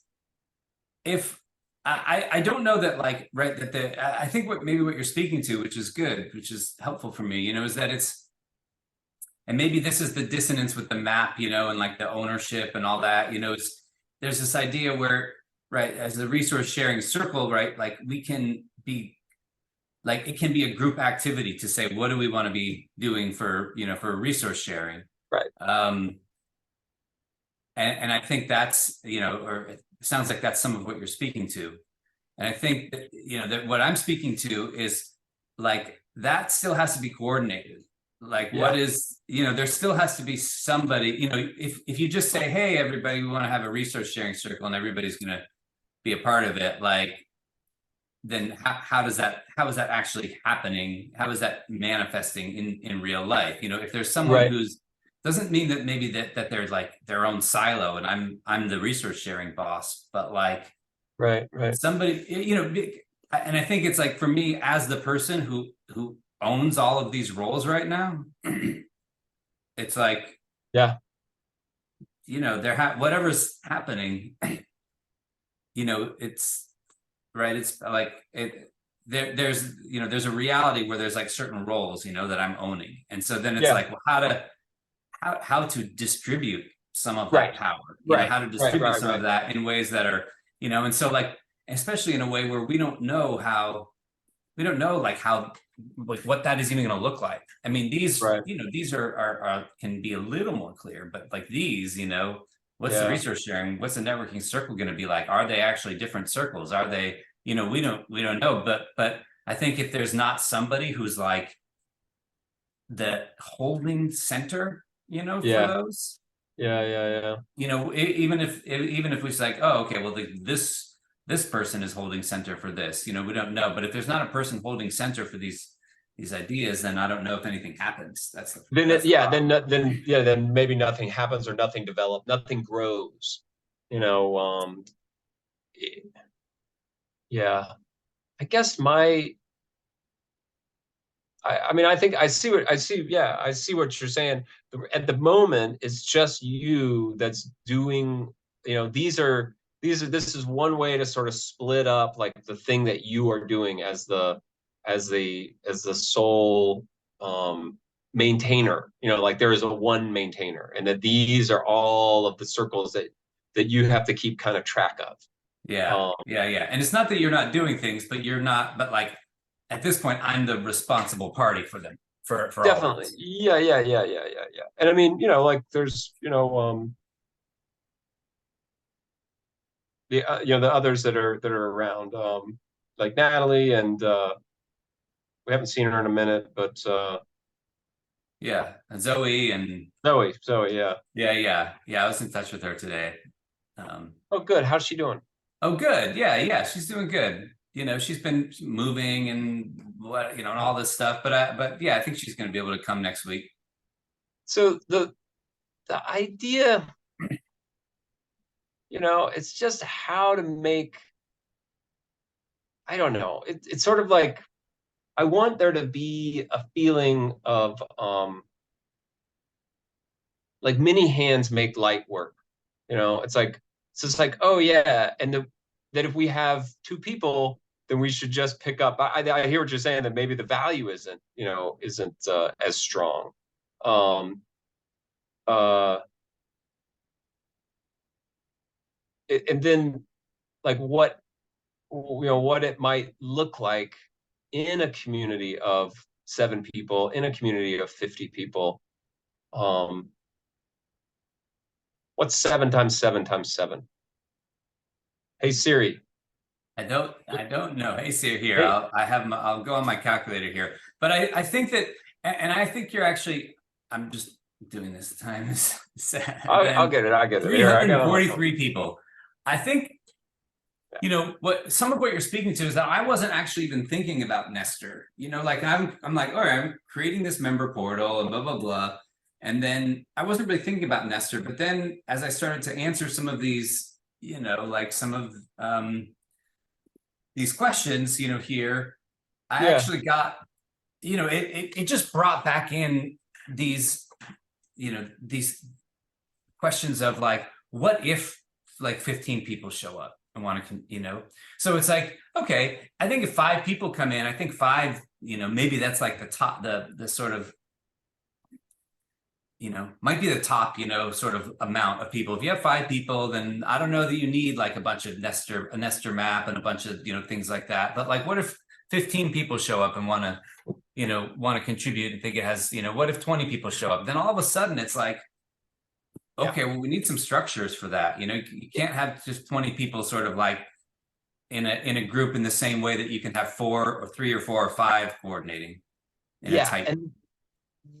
if I don't know that, like, right, that I think what maybe what you're speaking to, which is good, which is helpful for me, you know, is that it's, and maybe this is the dissonance with the map, you know, and like the ownership and all that, you know, it's, there's this idea where, right, as a resource sharing circle, right, like we can be, like it can be a group activity to say, what do we want to be doing for, you know, for resource sharing? right. And I think that's, you know, or it sounds like that's some of what you're speaking to. And I think that, you know, that what I'm speaking to is like that still has to be coordinated. Like Yeah. what is, you know, there still has to be somebody, you know, if you just say, hey, everybody, we want to have a resource sharing circle and everybody's going to be a part of it, like, then how is that actually happening? How is that manifesting in real life? You know, if there's someone Right. who's, doesn't mean that maybe that they're like their own silo and I'm the resource sharing boss, but like Right. Right. somebody, you know, and I think it's like for me as the person who owns all of these roles right now, it's like, Yeah. you know, whatever's happening, you know, it's right. It's like there's, you know, there's a reality where there's like certain roles, you know, that I'm owning, and so then it's Yeah. like, well, how to distribute some of that Right. power, you know, Right. how to Right. distribute Right. some of Right. that in ways that are, you know, and so like, especially in a way where we don't know like how, like what that is even going to look like. I mean, these, Right. you know, these are can be a little more clear, but like these, you know, what's the Yeah. resource sharing? What's the networking circle going to be like? Are they actually different circles? Are they, you know, we don't know, but I think if there's not somebody who's like the holding center, you know, for Yeah. those, Yeah. Yeah. Yeah. you know, even if we say like, oh, okay, well, this person is holding center for this, you know, we don't know. But if there's not a person holding center for these ideas, then I don't know if anything happens. Then That's the yeah, problem. then yeah, then maybe nothing happens or nothing develops, nothing grows. You know, yeah. I guess I mean, I think I see what I see. Yeah, I see what you're saying. At the moment, it's just you that's doing, you know, this is one way to sort of split up like the thing that you are doing as the sole maintainer. You know, like there is a one maintainer, and that these are all of the circles that you have to keep kind of track of. Yeah, Um, yeah. And it's not that you're not doing things, but you're not. But like at this point, I'm the responsible party for them, for all of Definitely. this. Yeah, yeah, yeah, yeah, yeah, yeah. And I mean, you know, like there's, you know, the others that are around, like Natalie, and we haven't seen her in a minute, but Yeah, and Zoe and Zoe, yeah. yeah. I was in touch with her today. Um, Oh, good. How's she doing? Oh, good. Yeah. She's doing good. You know, she's been moving and what, you know, and all this stuff. But yeah, I think she's going to be able to come next week. So the idea, you know, it's just how to make, I don't know. It's sort of like I want there to be a feeling of like many hands make light work. You know, it's like, so it's like, oh yeah, and that if we have two people, then we should just pick up. I hear what you're saying, that maybe the value isn't, you know, isn't as strong. Um, uh, and then like what, you know, what it might look like in a community of 7 people, in a community of 50 people. What's 7 times 7 times 7? Hey Siri. I don't know. Hey, Siri, here. Hey, I'll go on my calculator here. But I think that, and I think you're actually, I'm just doing this times I'll seven, get it. I get it. Here, I got it on my phone. 343 people. I think, you know, what some of what you're speaking to is that I wasn't actually even thinking about Nestor. You know, like I'm like, all right, I'm creating this member portal and blah, blah, blah. And then I wasn't really thinking about Nestor. But then as I started to answer some of these, you know, like some of these questions, you know, here, I Yeah, actually got, you know, it just brought back in these, you know, these questions of like, what if like 15 people show up and want to, you know, so it's like, okay, I think if 5 people come in, I think 5, you know, maybe that's like the top, the sort of, you know, might be the top, you know, sort of amount of people. If you have 5 people, then I don't know that you need like a bunch of a Nestor map and a bunch of, you know, things like that. But like, what if 15 people show up and want to, you know, want to contribute and think it has, you know, what if 20 people show up? Then all of a sudden it's like, okay, well, we need some structures for that. You know, you can't have just 20 people sort of like in a group in the same way that you can have 4 or 3 or 4 or 5 coordinating in a yeah. tight And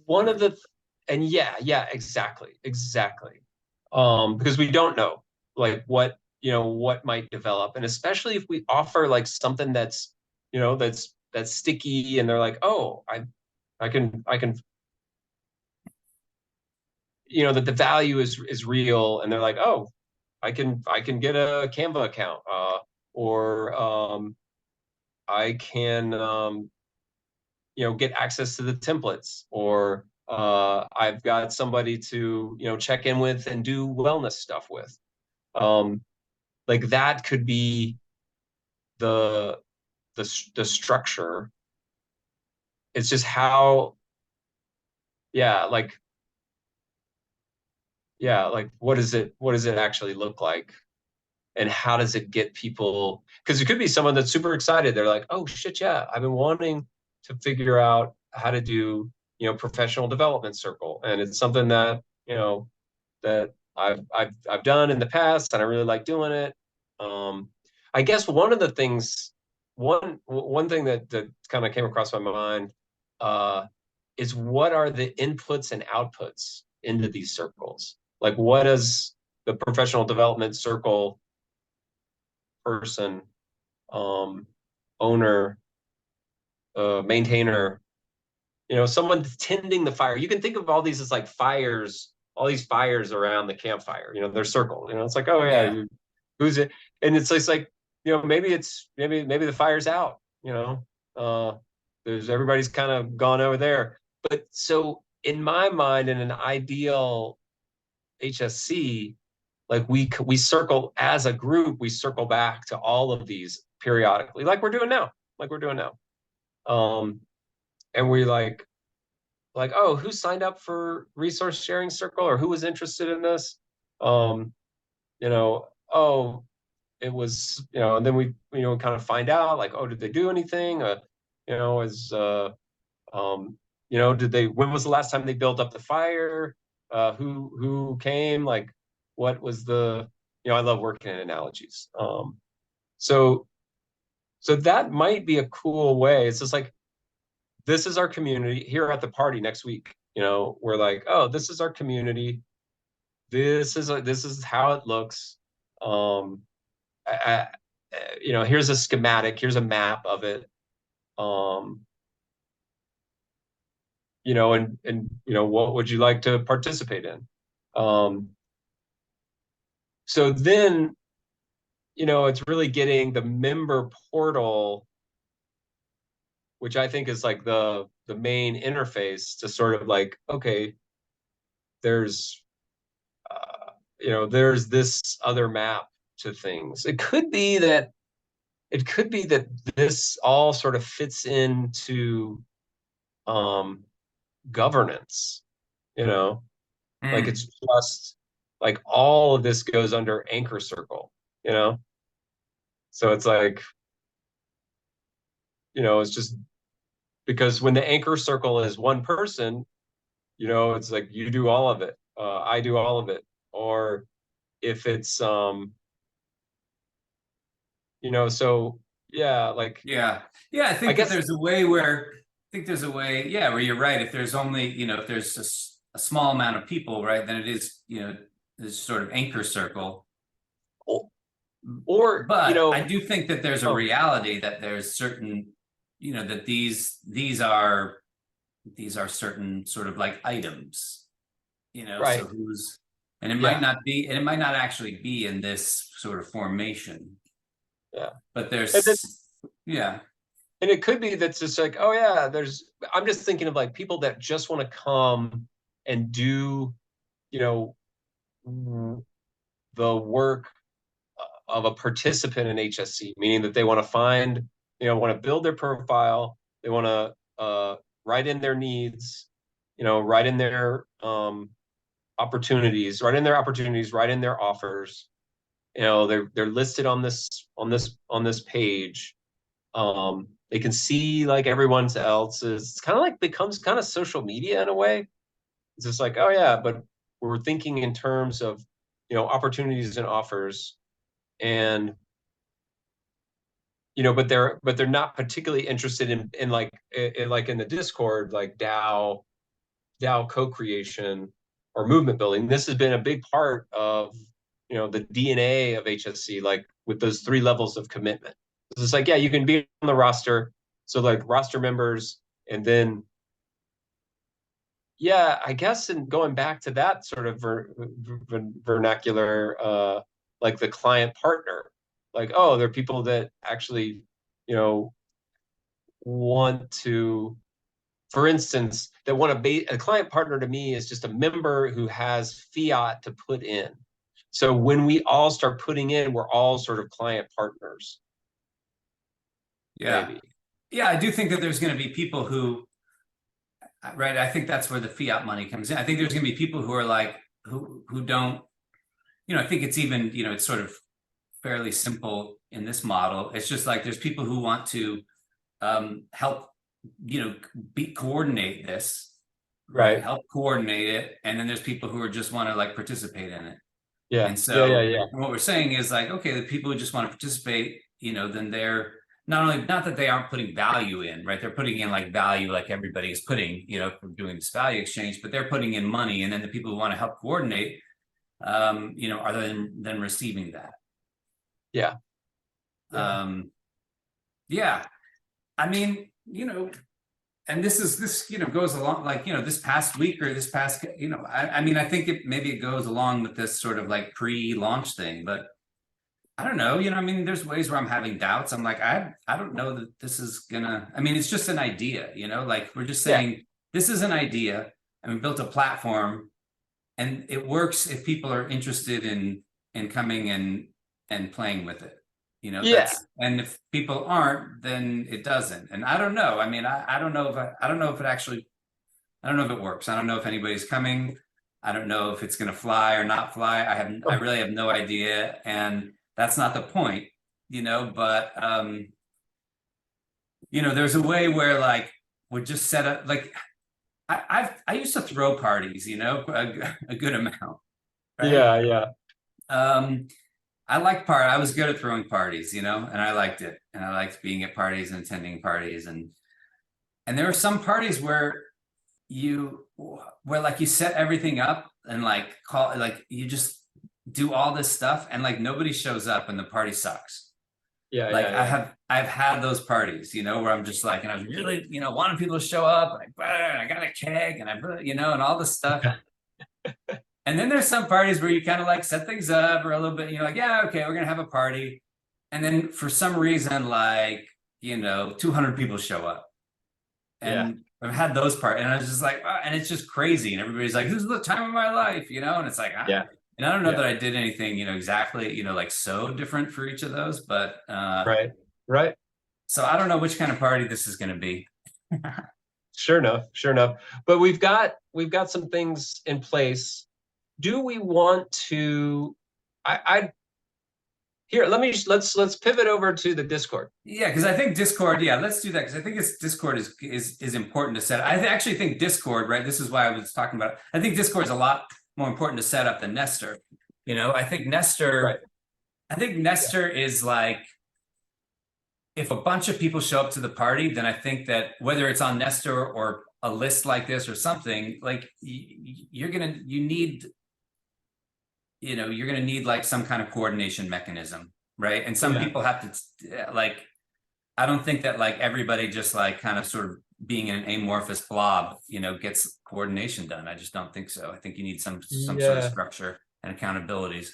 one of group. the and yeah, exactly. Because we don't know like what, you know, what might develop. And especially if we offer like something that's, you know, that's sticky and they're like, oh, I can, you know, that the value is real, and they're like, oh, I can get a Canva account, or I can you know, get access to the templates, or I've got somebody to, you know, check in with and do wellness stuff with. Um, like that could be the the structure. It's just how, yeah, like what does it actually look like? And how does it get people? Because it could be someone that's super excited. They're like, oh shit, yeah, I've been wanting to figure out how to do, you know, professional development circle. And it's something that, you know, that I've done in the past, and I really like doing it. I guess one of the things, one thing that kind of came across my mind, uh, is what are the inputs and outputs into these circles? Like, what does the professional development circle person, um, owner, maintainer, you know, someone tending the fire? You can think of all these as like fires, all these fires around the campfire. You know, they're circled. You know, it's like, oh Yeah. yeah, who's it? And it's like, you know, maybe the fire's out. You know, there's everybody's kind of gone over there. But so in my mind, in an ideal HSC, like we circle as a group, we circle back to all of these periodically, like we're doing now, like we're doing now. And we like, oh, who signed up for resource sharing circle, or who was interested in this? Um, you know, oh, it was, you know, and then we, you know, kind of find out like, oh, did they do anything? You know, you know, when was the last time they built up the fire? Who came? Like, what was the, you know, I love working in analogies. So so that might be a cool way. It's just like, this is our community here at the party next week. You know, we're like, oh, this is our community. This is how it looks. Um, I, you know, here's a schematic. Here's a map of it. Um, you know, and you know, what would you like to participate in? Um, so then, you know, it's really getting the member portal, which I think is like the main interface to sort of like, okay, there's you know, there's this other map to things. It could be that this all sort of fits into um governance, you know, like Mm. it's just like all of this goes under anchor circle, you know. So it's like, you know, it's just because when the anchor circle is one person, you know, it's like you do all of it, I do all of it. Or if it's you know, so yeah, like Yeah. I I think that guess there's a way where yeah, where you're right. If there's only, if there's a small amount of people, right, then it is, this sort of anchor circle. or you But I know, do think that there's a reality that there's certain, that these are certain sort of like items, so right, and it might yeah, not be, and it might not actually be in this sort of formation, yeah. but And then there's, yeah. and it could be that's just like, oh yeah, I'm just thinking of like people that just want to come and do, you know, the work of a participant in HSC, meaning that they want to find, want to build their profile, they want to write in their needs, write in their opportunities, write in their opportunities, write in their offers. They're listed on this page. They can see like everyone else. It's kind of like becomes kind of social media in a way. It's just like, oh yeah, but we're thinking in terms of opportunities and offers, and but they're not particularly interested in like like in the Discord, like DAO co-creation or movement building. This has been a big part of the DNA of HSC, like with those 3 levels of commitment. It's like, yeah, you can be on the roster, so like roster members, and then yeah, I guess, and going back to that sort of vernacular, like the client partner, like, oh, there are people that actually, want to, for instance, that want to be a client partner. To me is just a member who has fiat to put in. So when we all start putting in, we're all sort of client partners. Yeah. Maybe. Yeah, I do think that there's going to be people who, right, I think that's where the fiat money comes in. I think there's going to be people who are like, who don't, I think it's even, it's sort of fairly simple in this model. It's just like there's people who want to help, coordinate this, right? Right. Help coordinate it. And then there's people who are just want to like participate in it. Yeah. And Yeah. Yeah. so Yeah. what we're saying is like, okay, the people who just want to participate, then they're not that they aren't putting value in, right? They're putting in like value, like everybody is putting, from doing this value exchange, but they're putting in money. And then the people who want to help coordinate, are then receiving that. Yeah. Yeah. Yeah. I mean, and this goes along like, this past week or this past, I mean, I think maybe it goes along with this sort of like pre-launch thing, but I don't know, I mean, there's ways where I'm having doubts. I'm like, I don't know that this is gonna, I mean, it's just an idea, like we're just Yeah. saying, this is an idea and we built a platform and it works if people are interested in coming and playing with it. Yeah. And if people aren't, then it doesn't. And I don't know. I mean, I don't know if I don't know if it actually, I don't know if it works. I don't know if anybody's coming. I don't know if it's going to fly or not fly. I really have no idea. And that's not the point, but, there's a way where like, we're just set up, like, I used to throw parties, a good amount. Right. Yeah. Yeah. I was good at throwing parties, and I liked it. And I liked being at parties and attending parties. And there were some parties where like you set everything up and like you just do all this stuff and like nobody shows up and the party sucks. Yeah. Like Yeah. I've had those parties, where I'm just like, and I was really, wanting people to show up. And I got a keg and I really, and all this stuff. And then there's some parties where you kind of like set things up or a little bit, like, yeah, okay, we're gonna have a party. And then for some reason, like, 200 people show up. And I've had those parts, and I was just like, oh, and it's just crazy. And everybody's like, this is the time of my life, and it's like, Yeah. And I don't know that I did anything, exactly, like so different for each of those, but Right. Right. so I don't know which kind of party this is going to be. Sure enough. Sure enough. But we've got some things in place. Do we want to? I here, let's pivot over to the Discord. Yeah, because I think Discord, yeah, let's do that, because I think Discord is important to set. I actually think Discord, right? This is why I was talking about it. I think Discord is a lot more important to set up than Nestor. You know, I think Nestor, Right. I think Nestor is like, if a bunch of people show up to the party, then I think that whether it's on Nestor or a list like this or something, like you're gonna need like some kind of coordination mechanism, right? And some people have to like, I don't think that like everybody just like kind of sort of being an amorphous blob, gets coordination done. I just don't think so. I think you need some sort of structure and accountabilities.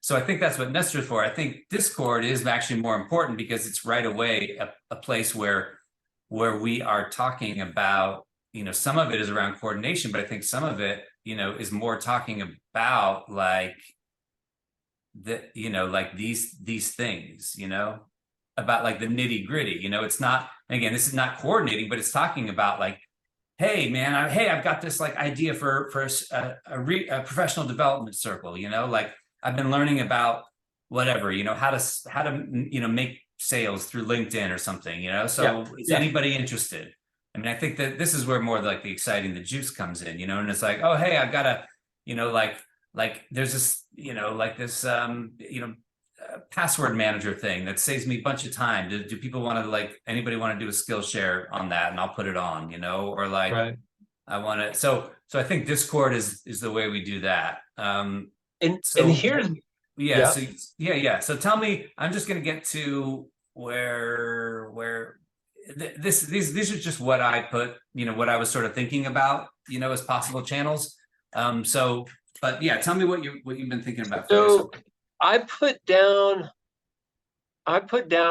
So I think that's what Nestor's for. I think Discord is actually more important because it's right away a place where we are talking about, some of it is around coordination, but I think some of it, is more talking about like like these things, about like the nitty gritty, it's not, again, this is not coordinating, but it's talking about like, hey man, I've got this like idea for a professional development circle, like I've been learning about whatever, how to make sales through LinkedIn or something, so is anybody interested? I mean, I think that this is where more like the exciting, the juice comes in, and it's like, oh, hey, I've got a, like there's this, like this, password manager thing that saves me a bunch of time. Do people want to, like, anybody want to do a skill share on that, and I'll put it on, or like, right. I want to, so I think Discord is the way we do that. And here's, so tell me, I'm just going to get to where these are just what I put, what I was sort of thinking about, as possible channels. But yeah, tell me what you've been thinking about. So I put down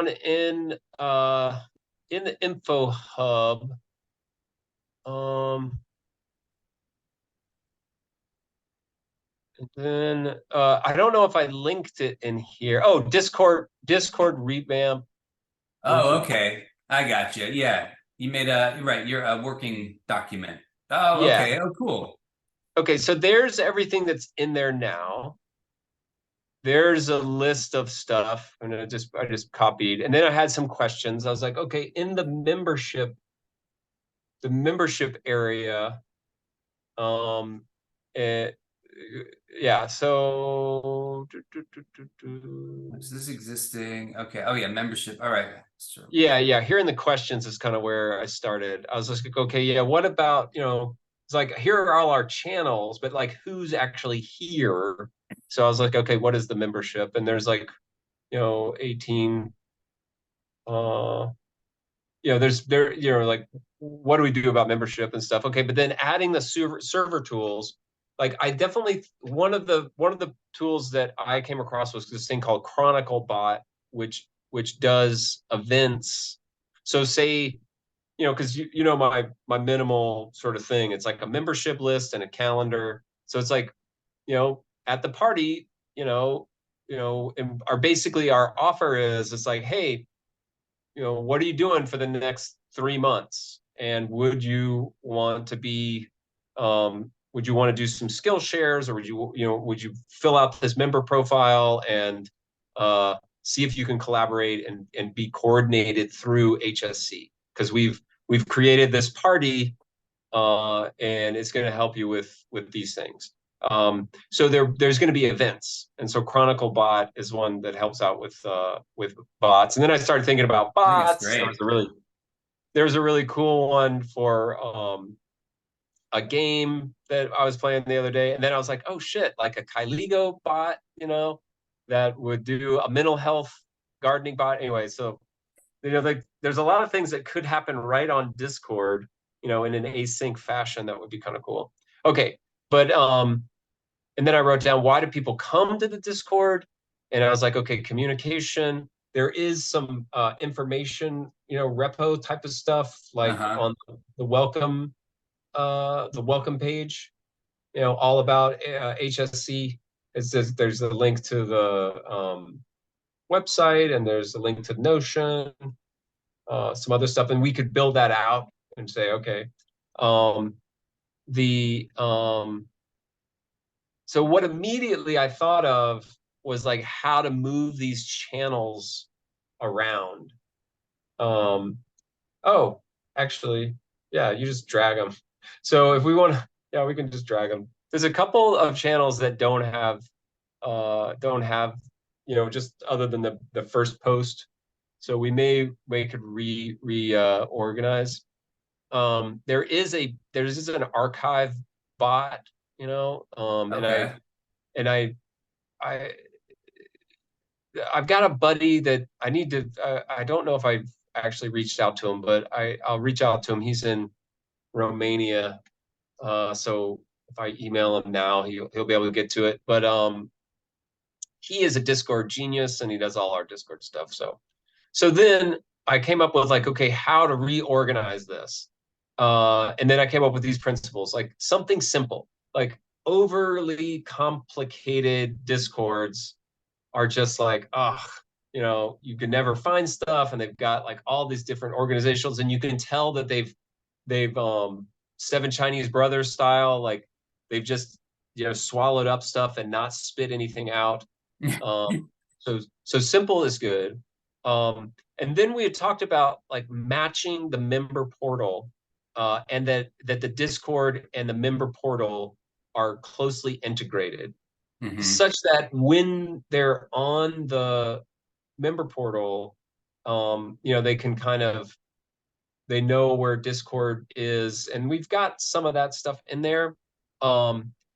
in the info hub, and then I don't know if I linked it in here. Oh, Discord revamp. Oh, okay, I got you. Yeah, you made you're a working document. Oh, yeah. Okay. Oh, cool. Okay, so there's everything that's in there now. There's a list of stuff, and I just copied, and then I had some questions. I was like, okay, in the membership area, yeah. So is this existing? Okay. Oh yeah, membership. All right. Sure. Yeah. Here in the questions is kind of where I started. I was just like, okay, yeah. What about, it's like, here are all our channels, but like, who's actually here? So I was like, okay, what is the membership? And there's like, 18, like, what do we do about membership and stuff? Okay, but then adding the server tools, like I definitely, one of the tools that I came across was this thing called Chronicle Bot, which does events. So say, because my minimal sort of thing, it's like a membership list and a calendar. So it's like, at the party, basically our offer is, it's like, hey, what are you doing for the next 3 months? And would you want to be, would you want to do some skill shares, or would you fill out this member profile and see if you can collaborate and be coordinated through HSC? Because we've created this party, and it's going to help you with these things. So there's going to be events, and so Chronicle Bot is one that helps out with bots. And then I started thinking about bots. There's a really cool one for a game that I was playing the other day, and then I was like, oh shit, like a Kyligo bot, that would do a mental health gardening bot. Anyway, so like there's a lot of things that could happen right on Discord, in an async fashion. That would be kind of cool. Okay, but and then I wrote down, why do people come to the Discord? And I was like, okay, communication. There is some information, repo type of stuff, like on the welcome page, all about HSC. It says there's a link to the website, and there's a link to Notion, some other stuff, and we could build that out and say, okay, so what immediately I thought of was like how to move these channels around. Oh, actually, yeah, you just drag them. So if we want to, yeah, we can just drag them. There's a couple of channels that don't have, just other than the first post. So we could reorganize. There's an archive bot, Okay. and I I've got a buddy that I need to. I don't know if I've actually reached out to him, but I'll reach out to him. He's in Romania, so if I email him now, he'll be able to get to it. But he is a Discord genius, and he does all our Discord stuff. So then I came up with like, okay, how to reorganize this, and then I came up with these principles, like something simple, like overly complicated Discords are just like, you can never find stuff, and they've got like all these different organizations, and you can tell that they've Seven Chinese Brothers style, like they've just swallowed up stuff and not spit anything out. So simple is good. And then we had talked about like matching the member portal, and that the Discord and the member portal are closely integrated, such that when they're on the member portal, they can they know where Discord is, and we've got some of that stuff in there,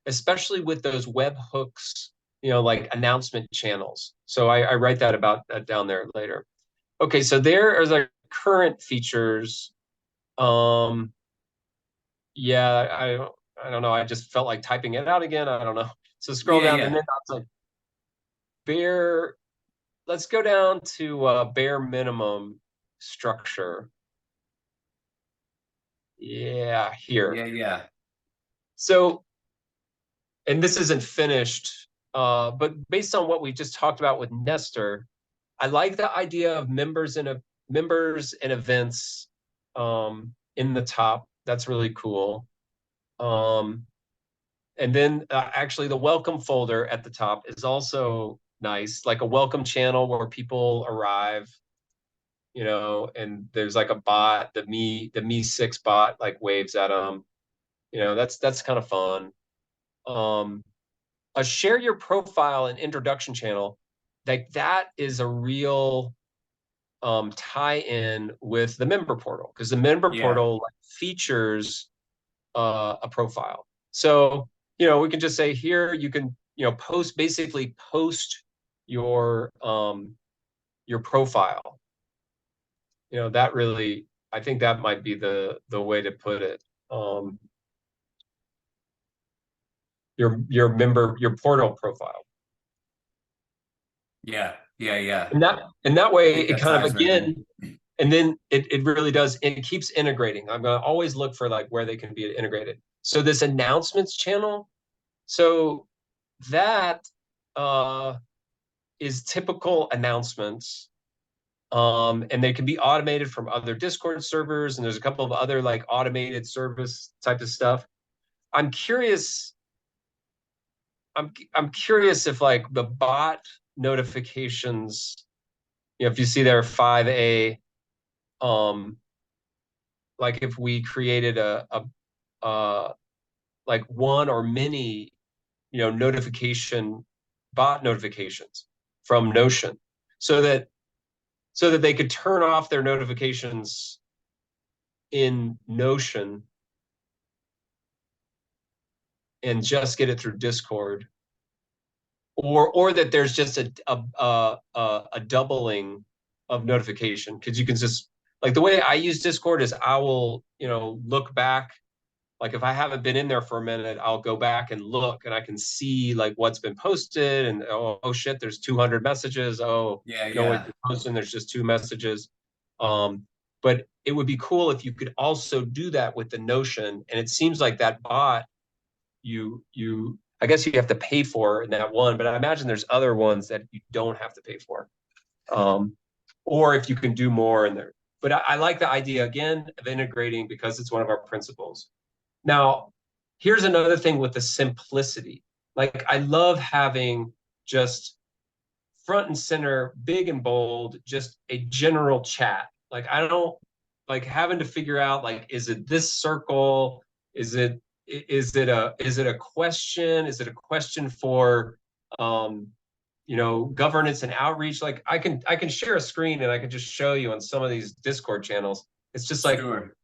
especially with those webhooks, like announcement channels. So I write that about that down there later. Okay, so there are the current features. Um, yeah, I don't know. I just felt like typing it out again. I don't know. So scroll Yeah, down, and yeah. then I was like, bare. Let's go down to bare minimum structure. Yeah, here. Yeah, yeah. So, and this isn't finished, but based on what we just talked about with Nestor, I like the idea of members and events in the top. That's really cool. And then actually the welcome folder at the top is also nice, like a welcome channel where people arrive, and there's like a bot, the Me6 bot like waves at them. That's kind of fun. A share your profile and introduction channel, like that is a real tie-in with the member portal, because the member Yeah. portal like, features a profile. So we can just say here you can basically post your profile. That really, I think that might be the way to put it. Your portal profile. Yeah. Yeah, yeah. And that I way think it that kind of ties right in. again, and then it really does, and it keeps integrating. I'm gonna always look for like where they can be integrated. So this announcements channel, so that is typical announcements. And they can be automated from other Discord servers, and there's a couple of other like automated service type of stuff. I'm curious. I'm curious if like the bot notifications, if you see there 5A, like if we created like one or many, bot notifications from Notion, so that they could turn off their notifications in Notion and just get it through Discord, or that there's just a doubling of notification, because you can just, like, the way I use Discord is I will look back, like if I haven't been in there for a minute, I'll go back and look, and I can see like what's been posted, and oh shit, there's 200 messages. Oh, Yeah, no one's yeah. been posting, there's just 2 messages. But it would be cool if you could also do that with the Notion, and it seems like that bot, I guess you have to pay for in that one, but I imagine there's other ones that you don't have to pay for, or if you can do more in there. But I like the idea again of integrating, because it's one of our principles. Now, here's another thing with the simplicity. Like, I love having just front and center, big and bold, just a general chat. Like I don't like having to figure out like, is it this circle? Is it a question? Is it a question for governance and outreach? Like I can share a screen and I can just show you on some of these Discord channels. It's just like, Sure.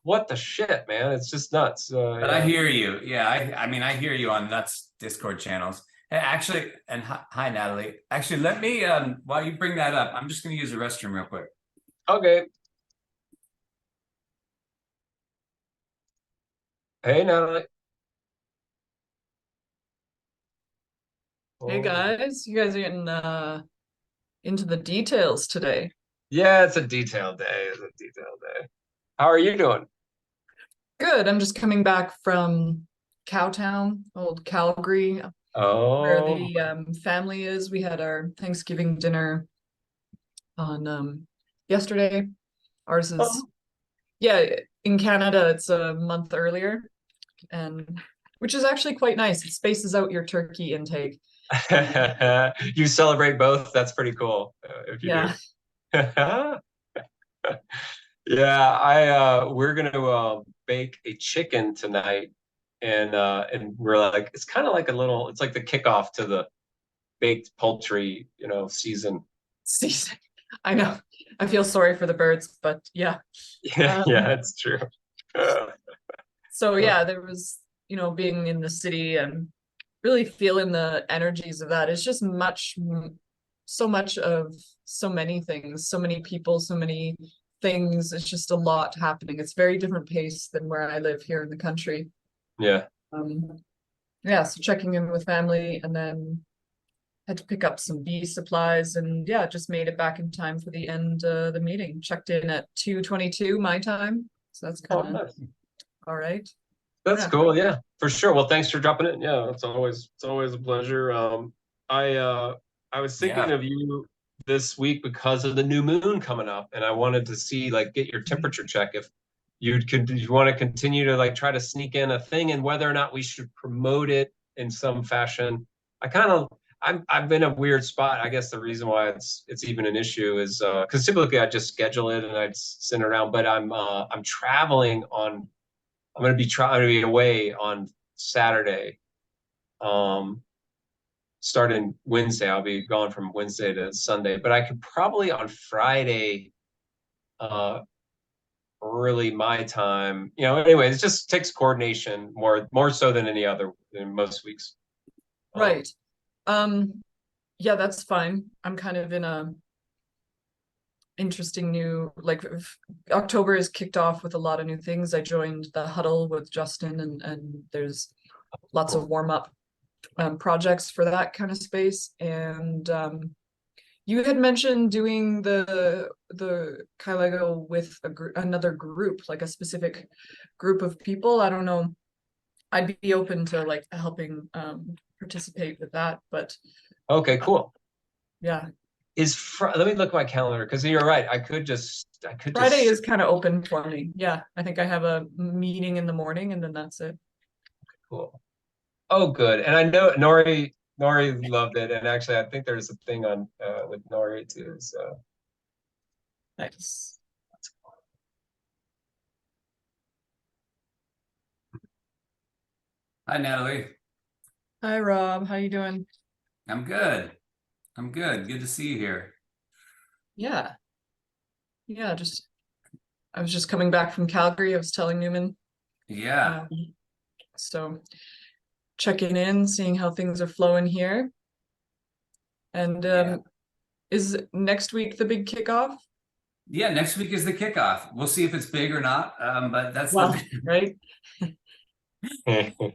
what the shit, man? It's just nuts. But I hear you. Yeah, I mean, I hear you on nuts Discord channels. Hey, actually, and hi, Natalie. Actually, let me, while you bring that up, I'm just going to use the restroom real quick. Okay. Hey, Natalie. Hey guys, you guys are getting into the details today. Yeah, it's a detailed day. It's a detailed day. How are you doing? Good. I'm just coming back from Cowtown, old Calgary, where Oh, the family is. We had our Thanksgiving dinner on yesterday. Ours is, oh. yeah, in Canada it's a month earlier, and which is actually quite nice. It spaces out your turkey intake. You celebrate both? That's pretty cool, if you Yeah. do. Yeah, we're gonna bake a chicken tonight, and we're like, it's kind of like it's like the kickoff to the baked poultry, season. Season. I know. I feel sorry for the birds, but yeah. Yeah, yeah, it's true. So yeah, there was, being in the city and really feeling the energies of that. It's just so much of so many things, so many people, so many things. It's just a lot happening. It's very different pace than where I live here in the country. Yeah. Yeah, so checking in with family and then had to pick up some bee supplies and yeah, just made it back in time for the end of the meeting. Checked in at 2:22 my time. So that's kind of nice. all right. That's Yeah. cool. Yeah, for sure. Well, thanks for dropping it. Yeah, it's always a pleasure. I was thinking of you this week because of the new moon coming up, and I wanted to see get your temperature check if you want to continue to try to sneak in a thing and whether or not we should promote it in some fashion. I've been a weird spot. I guess the reason why it's even an issue is because typically I just schedule it and I'd send it around, but I'm traveling on. I'm gonna be away on Saturday. Starting Wednesday. I'll be gone from Wednesday to Sunday, but I could probably on Friday, early my time. Anyway, it just takes coordination more so than than most weeks. Right. Yeah, that's fine. I'm kind of in a interesting new October is kicked off with a lot of new things. I joined the huddle with Justin and there's lots of warm-up projects for that kind of space. And you had mentioned doing the Kailego with another group, like a specific group of people. I don't know. I'd be open to helping participate with that, but Okay, cool. yeah. Let me look at my calendar because you're right. I could just Friday is kind of open for me. Yeah, I think I have a meeting in the morning and then that's it. Cool. Oh, good. And I know Nori loved it, and actually, I think there's a thing on with Nori too. So Nice. Hi, Natalie. Hi, Rob. How you doing? I'm good. I'm good. Good to see you here. Yeah. Yeah, I was just coming back from Calgary. I was telling Newman. Yeah. So checking in, seeing how things are flowing here. And is next week the big kickoff? Yeah, next week is the kickoff. We'll see if it's big or not. But that's right. I know.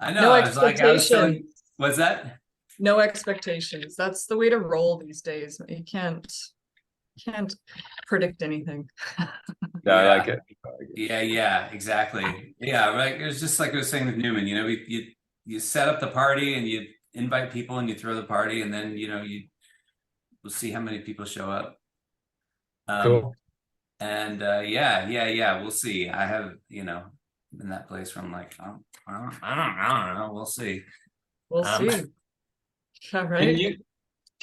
No I was telling, what's that? No expectations. That's the way to roll these days. You can't predict anything. No, I like it. Yeah, exactly. Yeah, right. It's just like I was saying with Newman, you set up the party and you invite people and you throw the party and then we'll see how many people show up. Cool. And yeah, we'll see. I have, in that place where I'm like, oh, I don't know. We'll see. We'll see. Yeah, right.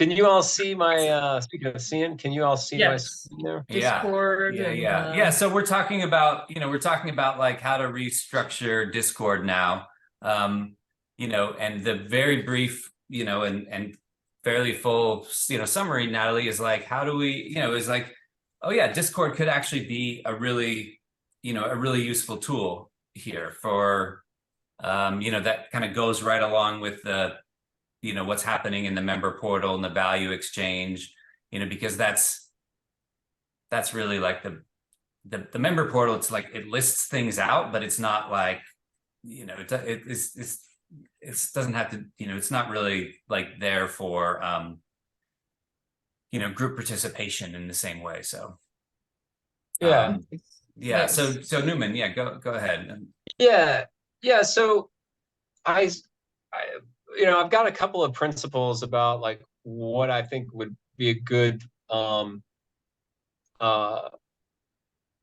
Can you all see my, speaking of seeing, can you all see my Yes. screen there? Discord and, Yeah. So we're talking about, like how to restructure Discord now. And the very brief, and fairly full, summary, Natalie, is like, how do we, is like, oh yeah, Discord could actually be a really useful tool here for, that kind of goes right along with the, what's happening in the member portal and the value exchange, because that's really like the member portal. It's like it lists things out, but it's not like, it doesn't have to, it's not really like there for, group participation in the same way. So Yeah. Yeah. Nice. So Newman, yeah, go ahead. Yeah. Yeah. So I, I've got a couple of principles about like what I think would be a good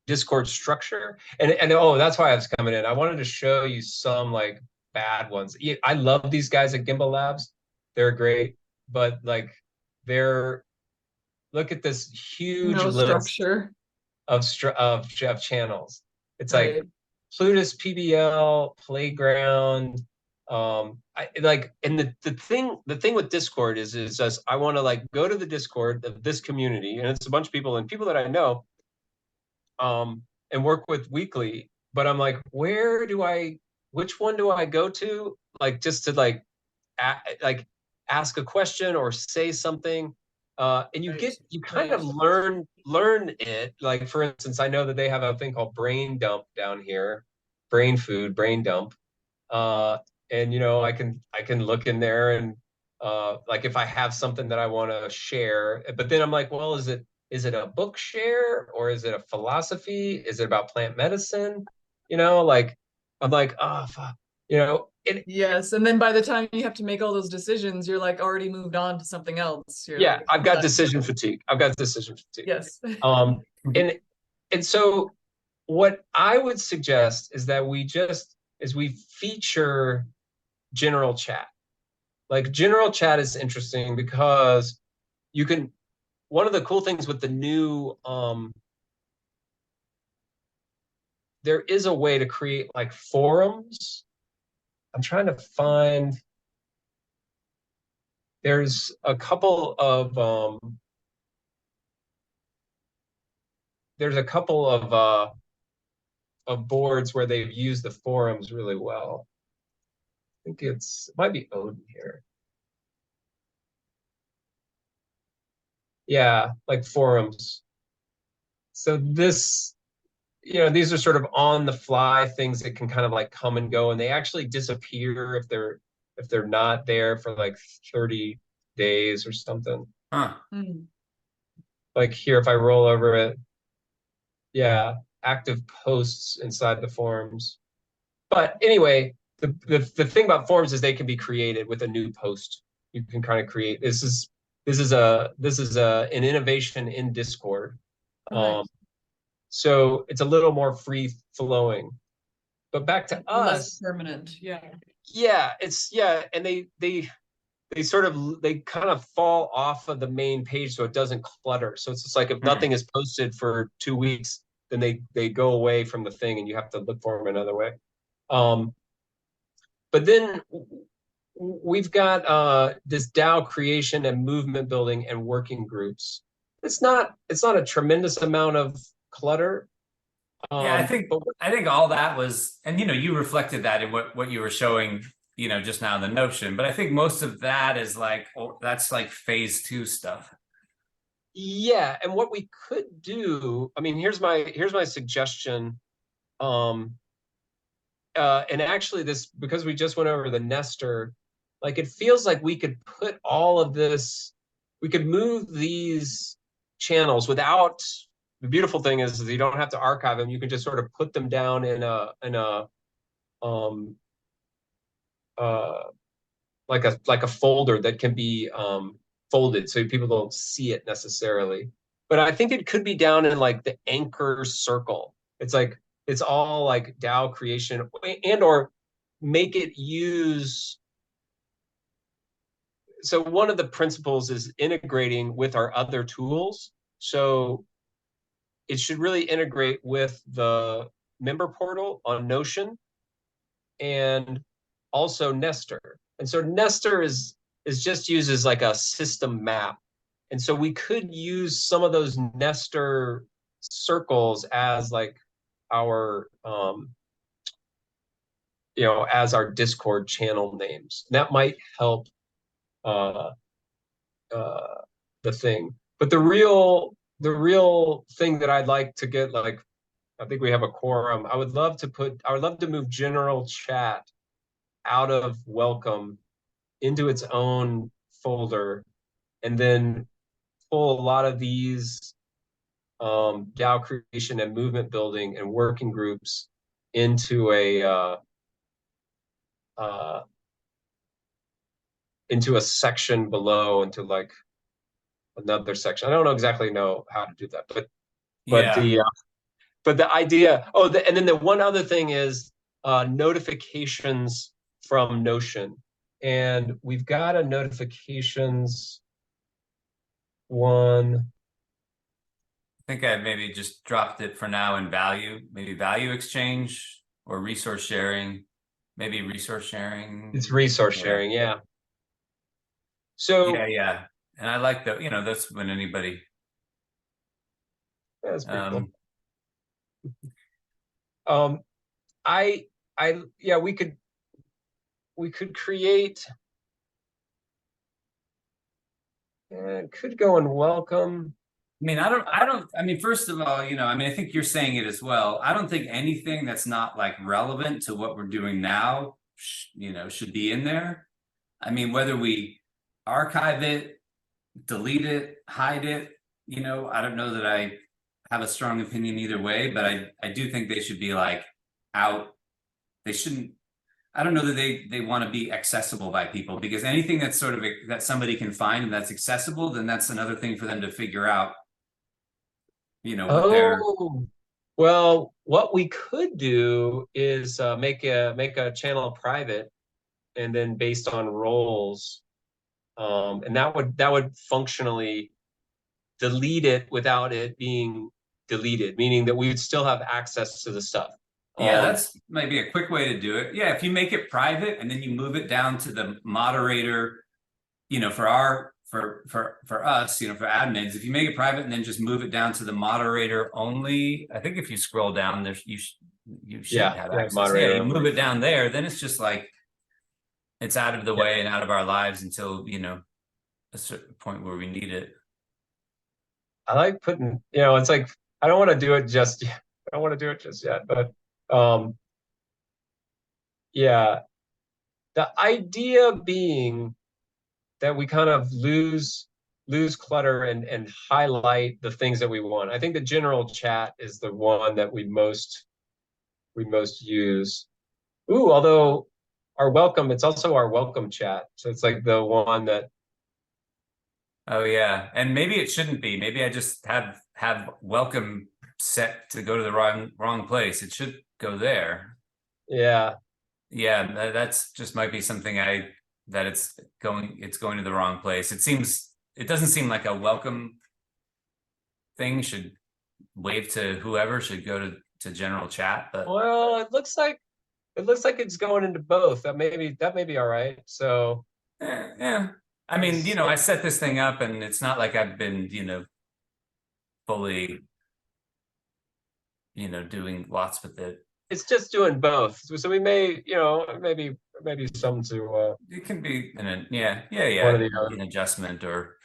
Discord structure. And oh, that's why I was coming in. I wanted to show you some like bad ones. I love these guys at Gimbal Labs. They're great, but like look at this huge No list structure. of channels. It's Right. like Plutus, PBL, Playground. And the thing with Discord is just I want to like go to the Discord of this community, and it's a bunch of people and people that I know, and work with weekly. But I'm like, which one do I go to? Like just to like ask a question or say something. And you kind of learn it. Like for instance, I know that they have a thing called Brain Dump down here, Brain Food, Brain Dump. And I can look in there and like if I have something that I want to share, but then I'm like, well, is it a book share or is it a philosophy? Is it about plant medicine? Like I'm like, oh, fuck. Yes, and then by the time you have to make all those decisions, you're like already moved on to something else. Yeah, I've got decision fatigue. Yes. And so what I would suggest is that we feature general chat. Like general chat is interesting because one of the cool things with the new there is a way to create like forums. I'm trying to find. There's a couple of boards where they've used the forums really well. I think it might be Odin here. Yeah, like forums. So these are sort of on the fly things that can kind of like come and go, and they actually disappear if they're not there for like 30 days or something. Huh. Like here, if I roll over it, yeah, active posts inside the forums. But anyway, the thing about forums is they can be created with a new post. You can kind of create. This is an innovation in Discord. So it's a little more free flowing. But back to us, less permanent. Yeah. Yeah, and they kind of fall off of the main page so it doesn't clutter. So it's just like if nothing is posted for 2 weeks, then they go away from the thing and you have to look for them another way. But then we've got this DAO creation and movement building and working groups. It's not a tremendous amount of clutter. Yeah, I think all that was, and you reflected that in what you were showing, just now, the Notion. But I think most of that is like, that's like phase 2 stuff. Yeah, and what we could do, I mean, here's my suggestion. And actually because we just went over the Nestor, like it feels like we could put all of this, we could move these channels without, the beautiful thing is you don't have to archive them. You can just sort of put them down in a like a folder that can be folded so people don't see it necessarily. But I think it could be down in like the anchor circle. It's like it's all like DAO creation and or make it use so one of the principles is integrating with our other tools. So it should really integrate with the member portal on Notion and also Nestor. And so Nestor is just used as like a system map. And so we could use some of those Nestor circles as like our as our Discord channel names. That might help the thing. But the real thing that I'd like to get, like, I think we have a quorum. I would love to move general chat out of welcome into its own folder, and then pull a lot of these DAO creation and movement building and working groups into a section below, into like another section. I don't exactly know how to do that, but the idea. Oh, and then the one other thing is notifications from Notion, and we've got a notifications one. I think I maybe just dropped it for now in maybe value exchange or resource sharing, maybe resource sharing. It's resource sharing, yeah. So yeah, and I like that. That's when anybody. Yeah, that's pretty cool. We could create. It could go in welcome. I mean, first of all, I think you're saying it as well. I don't think anything that's not like relevant to what we're doing now, should be in there. I mean, whether we archive it, delete it, hide it, I don't know that I have a strong opinion either way, but I do think they should be like out. They shouldn't, I don't know that they want to be accessible by people, because anything that's sort of that somebody can find and that's accessible, then that's another thing for them to figure out. Well, what we could do is make a channel private, and then based on roles, and that would functionally delete it without it being deleted, meaning that we would still have access to the stuff. Yeah, that's maybe a quick way to do it. Yeah, if you make it private and then you move it down to the moderator, for us, for admins, if you make it private and then just move it down to the moderator only, I think if you scroll down, you should have access. Moderator you move it down there, then it's just like it's out of the way and out of our lives until a certain point where we need it. I like putting, it's like I don't want to do it just yet. I don't want to do it just yet, but yeah, the idea being that we kind of lose clutter and highlight the things that we want. I think the general chat is the one that we most use. Ooh, although our welcome, it's also our welcome chat. So it's like the one that. Oh yeah, and maybe it shouldn't be. Maybe I just have welcome set to go to the wrong place. It should go there. Yeah. Yeah, that's just might be something that it's going to the wrong place. It doesn't seem like a welcome thing should wave to whoever, should go to general chat. But well, it looks like it's going into both. That may be all right. So yeah. I mean, I set this thing up and it's not like I've been, fully, doing lots with it. It's just doing both. So we may, maybe some to. It can be an adjustment, or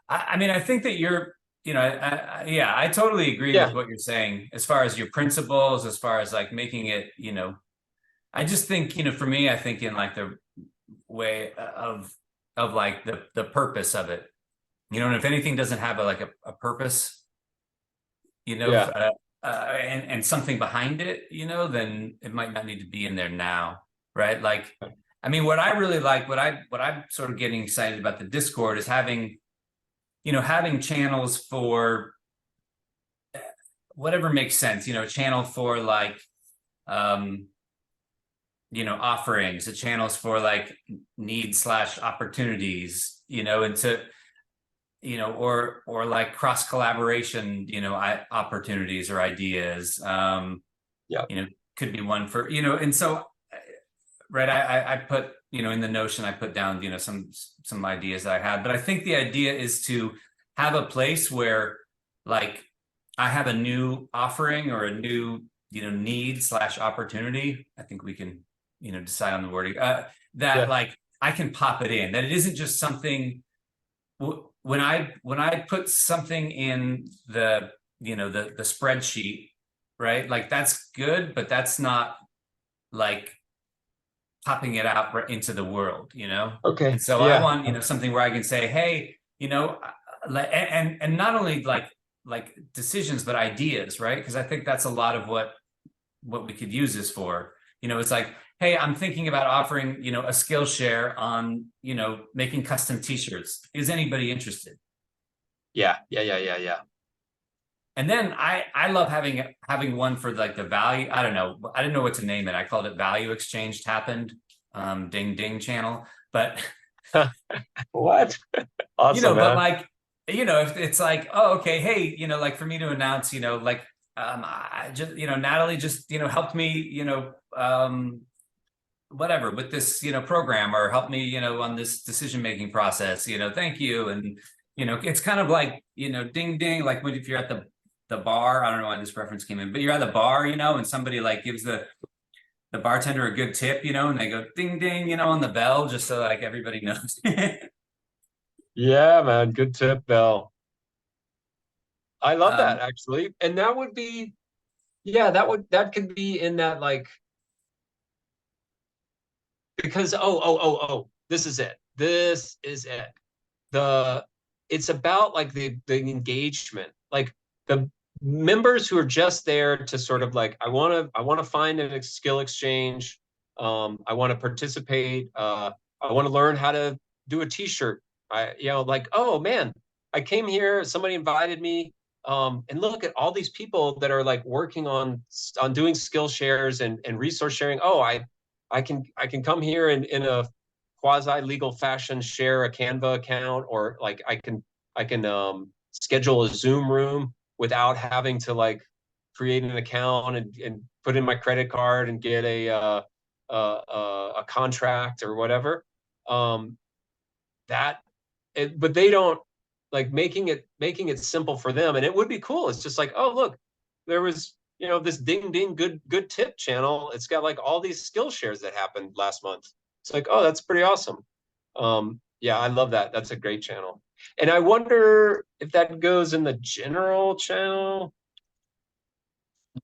I mean, I think that you're, I totally agree with what you're saying as far as your principles, as far as like making it, I just think, for me, I think in like the way of like the purpose of it, and if anything doesn't have a purpose, and something behind it, then it might not need to be in there now, right? Like, I mean, what I really like, what I'm sort of getting excited about the Discord is having channels for whatever makes sense, a channel for like, offerings, a channels for like needs/opportunities, you know, into, you know, or like cross collaboration, you know, opportunities or ideas. Yeah. You know, could be one for, you know, and so, right, I put, you know, in the Notion, I put down, you know, some ideas that I had, but I think the idea is to have a place where, like, I have a new offering or a new, you know, need / opportunity. I think we can, you know, decide on the wording, that like I can pop it in, that it isn't just something when I put something in the, you know, the spreadsheet, right? Like that's good, but that's not like popping it out into the world, you know? Okay. And so I want, you know, something where I can say, hey, you know, and not only like decisions, but ideas, right? Because I think that's a lot of what we could use this for. You know, it's like, hey, I'm thinking about offering, you know, a skill share on, you know, making custom t-shirts. Is anybody interested? Yeah. And then I love having one for like the value. I don't know. I didn't know what to name it. I called it Value Exchange Happened, ding ding channel. But What? Awesome, you know, man. but like, you know, if it's like, oh, okay, hey, you know, like for me to announce, you know, like I just, you know, Natalie just, you know, helped me, you know, whatever with this, you know, program, or help me, you know, on this decision-making process, you know, thank you. And, you know, it's kind of like, you know, ding, ding, like when, if you're at the bar, I don't know why this reference came in, but you're at the bar, you know, and somebody like gives the bartender a good tip, you know, and they go ding, ding, you know, on the bell, just so like everybody knows. Yeah, man. Good tip, Bill. I love that, Um, actually. And that would be, yeah, that could be in that, like, because this is it. This is it. It's about like the engagement, like the members who are just there to sort of like, I want to find a skill exchange. I want to participate. I want to learn how to do a t-shirt. You know, like, oh man, I came here, somebody invited me. And look at all these people that are like working on doing skill shares and resource sharing. Oh, I can come here in a quasi legal fashion, share a Canva account, or like I can schedule a Zoom room without having to like create an account and put in my credit card and get a contract or whatever. That but they don't, like, making it simple for them. And it would be cool. It's just like, oh look, there was, you know, this ding ding good tip channel. It's got like all these skill shares that happened last month. It's like, oh, that's pretty awesome. Yeah, I love that. That's a great channel. And I wonder if that goes in the general channel.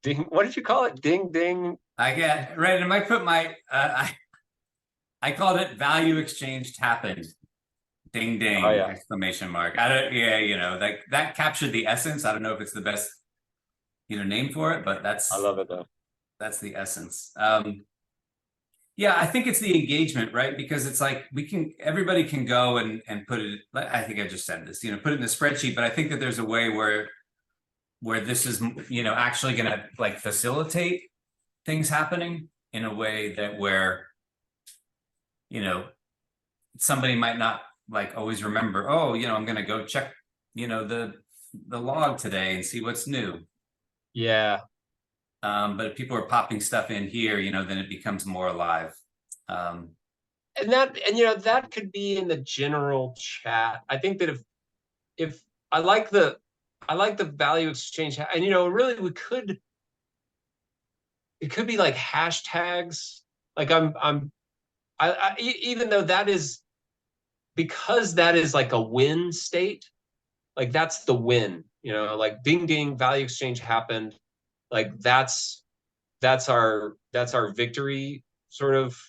Ding, what did you call it? Ding ding. I get right. And I put my I called it Value Exchange Happened. Ding ding! Oh yeah, Exclamation mark. I don't. Yeah, you know, like that captured the essence. I don't know if it's the best, you know, name for it, but I love it though. that's the essence. Yeah, I think it's the engagement, right? Because it's like everybody can go and put it. I think I just said this, you know, put it in the spreadsheet. But I think that there's a way where this is, you know, actually going to like facilitate things happening in a way that where, you know, somebody might not like always remember, oh, you know, I'm going to go check, you know, the log today and see what's new. Yeah. But if people are popping stuff in here, you know, then it becomes more alive. And you know, that could be in the general chat. I think that if I like the value exchange, and you know, really it could be like hashtags. Like even though that is, because that is like a win state, like that's the win, you know, like ding ding, value exchange happened. Like that's our victory sort of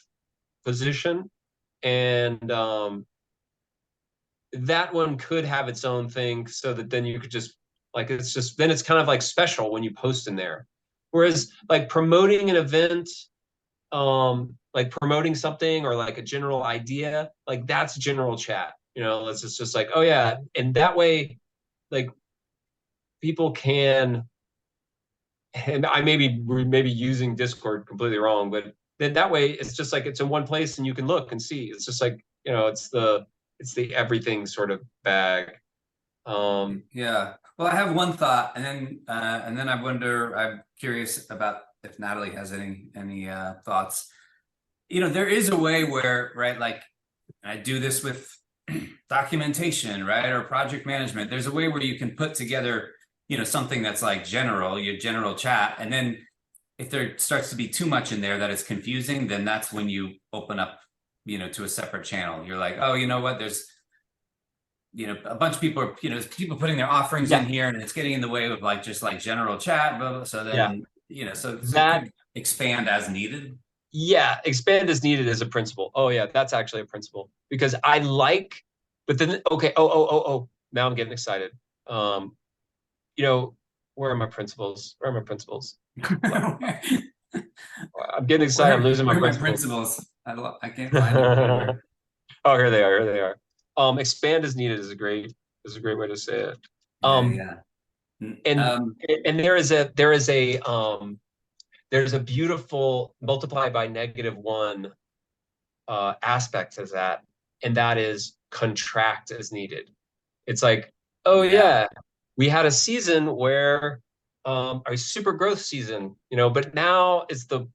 position. And that one could have its own thing, so that then you could just like, then it's kind of like special when you post in there. Whereas like promoting an event, like promoting something or like a general idea, like that's general chat, you know. It's just like, oh yeah, and that way, like, people can, and I may be using Discord completely wrong, but then that way it's just like it's in one place and you can look and see. It's just like, you know, it's the everything sort of bag. Yeah. Well, I have one thought, and then I wonder. I'm curious about if Natalie has any thoughts. You know, there is a way where, right, like I do this with documentation, right, or project management. There's a way where you can put together, you know, something that's like your general chat, and then if there starts to be too much in there that it's confusing, then that's when you open up, you know, to a separate channel. You're like, oh, you know what, there's, you know, a bunch of people are, you know, people putting their offerings in here, and it's getting in the way of like just like general chat, blah, blah. So then, you know, so that it could expand as needed. Yeah, expand as needed as a principle. Oh yeah, that's actually a principle because I like, but then okay, oh, now I'm getting excited. You know, where are my principles? Where are my principles? I'm getting excited. I'm losing my principles. I can't find them. Oh, here they are. Here they are. Expand as needed is a great way to say it. Yeah. And there's a beautiful multiply by -1 aspect of that, and that is contract as needed. It's like, oh yeah, we had a season where a super growth season, you know, but now it's the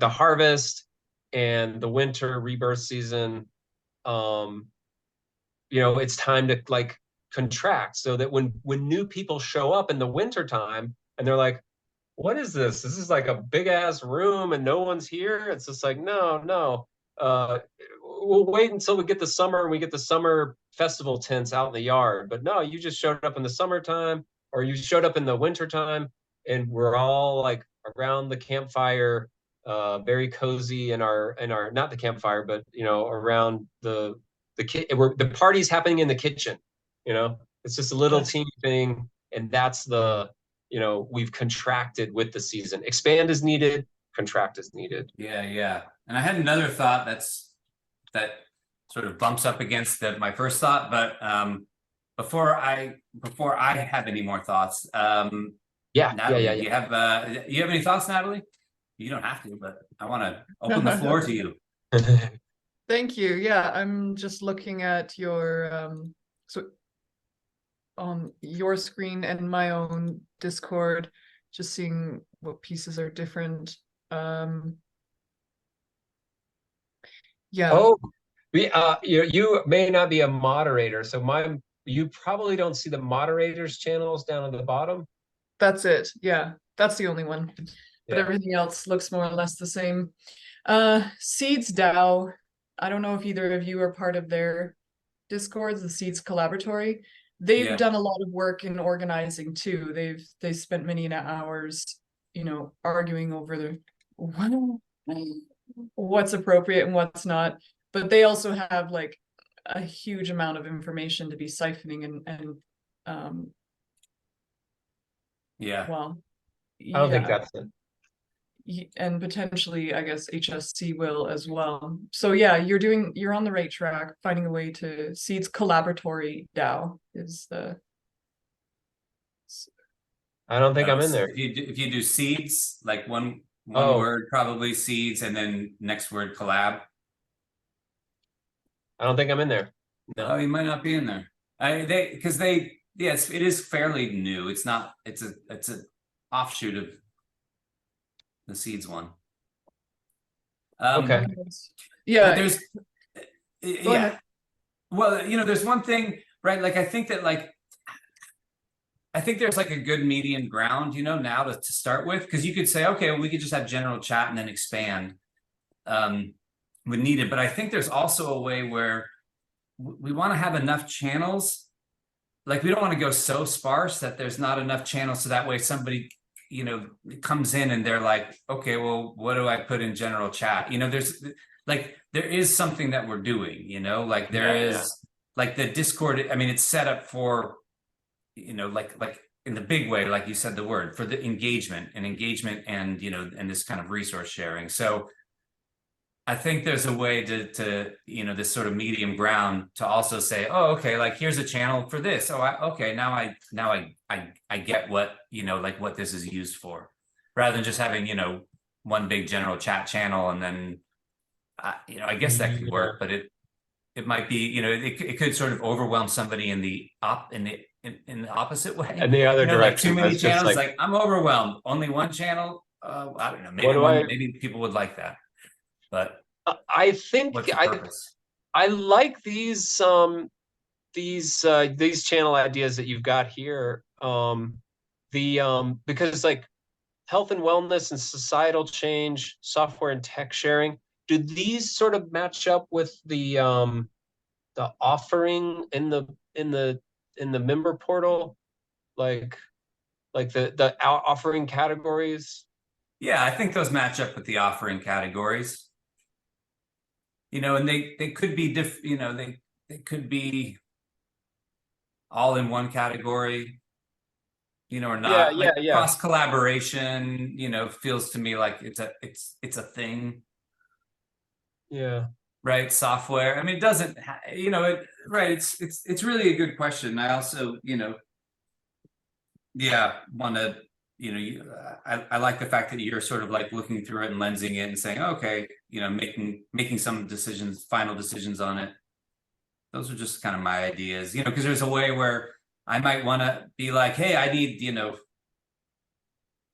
harvest and the winter rebirth season. You know, it's time to like contract so that when new people show up in the winter time and they're like, what is this? This is like a big ass room and no one's here. It's just like, no. We'll wait until we get the summer and we get the summer festival tents out in the yard. But no, you just showed up in the summertime or you showed up in the wintertime and we're all like around the campfire, very cozy in our not the campfire, but you know, around the party's happening in the kitchen, you know. It's just a little teeny thing, and that's the, you know, we've contracted with the season. Expand as needed, contract as needed. Yeah. And I had another thought that sort of bumps up against my first thought, but before I have any more thoughts, Natalie, do you have any thoughts, Natalie? You don't have to, but I want to open the floor to you. Thank you. Yeah, I'm just looking at your so on your screen and my own Discord, just seeing what pieces are different. Yeah. Oh, you may not be a moderator, so you probably don't see the moderators channels down at the bottom. That's it. Yeah, that's the only one. But everything else looks more or less the same. Seeds DAO. I don't know if either of you are part of their Discords, the Seeds Collaboratory. They've done a lot of work in organizing too. They spent many hours, you know, arguing over what's appropriate and what's not. But they also have like a huge amount of information to be siphoning and well, I don't think that's it. And potentially, I guess HSC will as well. So yeah, you're on the right track. Finding a way to Seeds Collaboratory DAO is the. I don't think I'm in there. If you do seeds, like one word, probably seeds, and then next word collab. I don't think I'm in there. No, you might not be in there. It is fairly new. It's not. It's an offshoot of the seeds one. Okay. Yeah. There's. Well, you know, there's one thing, right? Like I think there's like a good median ground, you know, now to start with, because you could say, okay, well, we could just have general chat and then expand when needed. But I think there's also a way where we want to have enough channels. Like we don't want to go so sparse that there's not enough channels, so that way somebody, you know, comes in and they're like, okay, well, what do I put in general chat? You know, there is something that we're doing, you know, like there is like the Discord. I mean, it's set up for, you know, like in the big way, like you said, the word for the engagement and, you know, and this kind of resource sharing. So I think there's a way to, you know, this sort of medium ground to also say, oh, okay, like here's a channel for this. Oh, okay, now I get what, you know, like what this is used for, rather than just having, you know, one big general chat channel and then, you know, I guess that could work, but it it might be, you know, it could sort of overwhelm somebody in the opposite way. And the other You know, like direction, too many it's just channels, like, like I'm overwhelmed. Only one channel. I don't know. Maybe what do I? maybe people would like that, but I think what's the purpose? I like these channel ideas that you've got here. Because like health and wellness and societal change, software and tech sharing, do these sort of match up with the offering in the member portal, like the offering categories? Yeah, I think those match up with the offering categories. You know, and they could be you know, they could be all in one category, you know, or not. Like cross collaboration, you know, feels to me like it's a thing. Yeah. Right. Software. I mean, it doesn't, you know, right. It's really a good question. I also, you know, yeah, want to, you know, I like the fact that you're sort of like looking through it and lensing it and saying, okay, you know, making some decisions, final decisions on it. Those are just kind of my ideas, you know, because there's a way where I might want to be like, hey, I need, you know,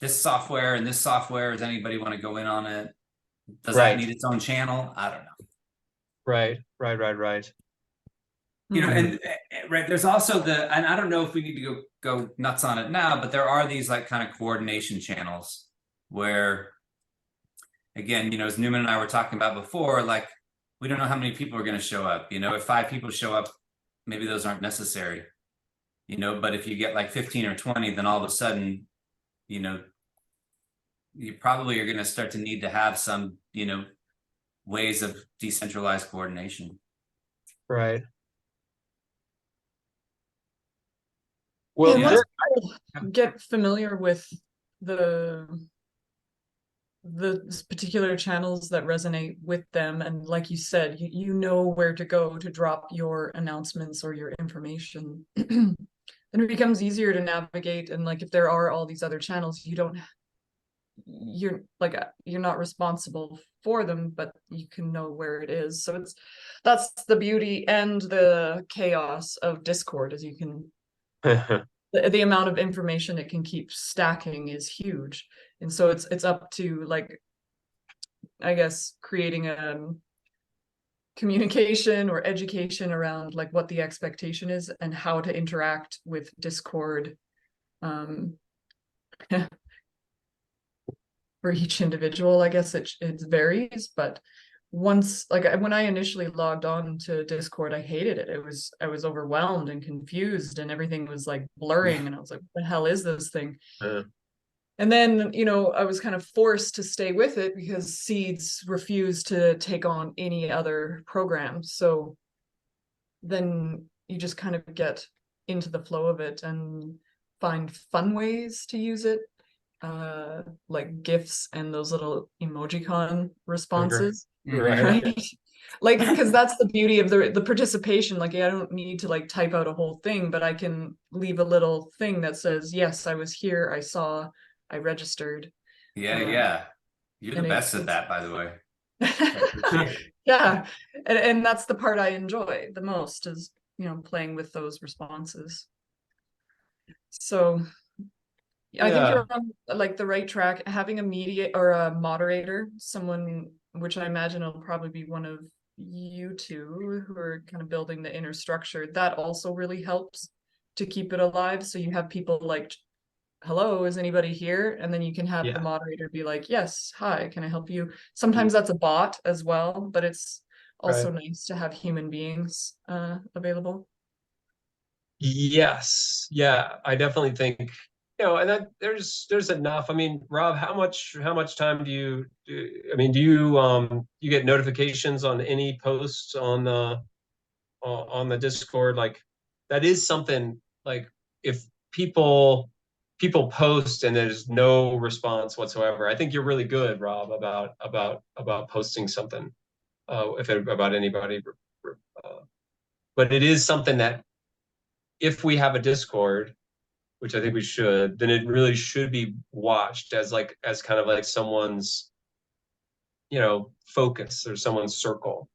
this software and this software. Does anybody want to go in on it? Does that need its own channel? I don't know. Right. You know, and right, there's also and I don't know if we need to go nuts on it now, but there are these like kind of coordination channels where, again, you know, as Newman and I were talking about before, like we don't know how many people are going to show up. You know, if 5 people show up, maybe those aren't necessary. You know, but if you get like 15 or 20, then all of a sudden, you know, you probably are going to start to need to have some, you know, ways of decentralized coordination. Right. Well, once people get familiar with the particular channels that resonate with them, and like you said, you know where to go to drop your announcements or your information, then it becomes easier to navigate. And like if there are all these other channels, you're not responsible for them, but you can know where it is. So that's the beauty and the chaos of Discord, as you can the amount of information it can keep stacking is huge. And so it's up to, like, I guess, creating a communication or education around like what the expectation is and how to interact with Discord for each individual. I guess it varies, but once, like when I initially logged on to Discord, I hated it. I was overwhelmed and confused, and everything was like blurring, and I was like, what the hell is this thing? And then, you know, I was kind of forced to stay with it because Seeds refused to take on any other program. So then you just kind of get into the flow of it and find fun ways to use it, like GIFs and those little emojicon responses. Right. Like, because that's the beauty of the participation. Like, I don't need to like type out a whole thing, but I can leave a little thing that says, yes, I was here, I saw, I registered. Yeah. You're the best at that, by the way. Yeah. And that's the part I enjoy the most, is, you know, playing with those responses. So I think you're on like the right track. Having a mediator or a moderator, someone, which I imagine will probably be one of you two who are kind of building the inner structure, that also really helps to keep it alive. So you have people like, hello, is anybody here? And then you can have the moderator be like, yes, hi, can I help you? Sometimes that's a bot as well, but it's also nice to have human beings available. Yes. Yeah, I definitely think, you know, and that there's enough. I mean, Rob, how much time do you do? I mean, do you get notifications on any posts on the Discord? Like, that is something, like, if people post and there's no response whatsoever, I think you're really good, Rob, about posting something about anybody. But it is something that, if we have a Discord, which I think we should, then it really should be watched as kind of like someone's, you know, focus or someone's circle.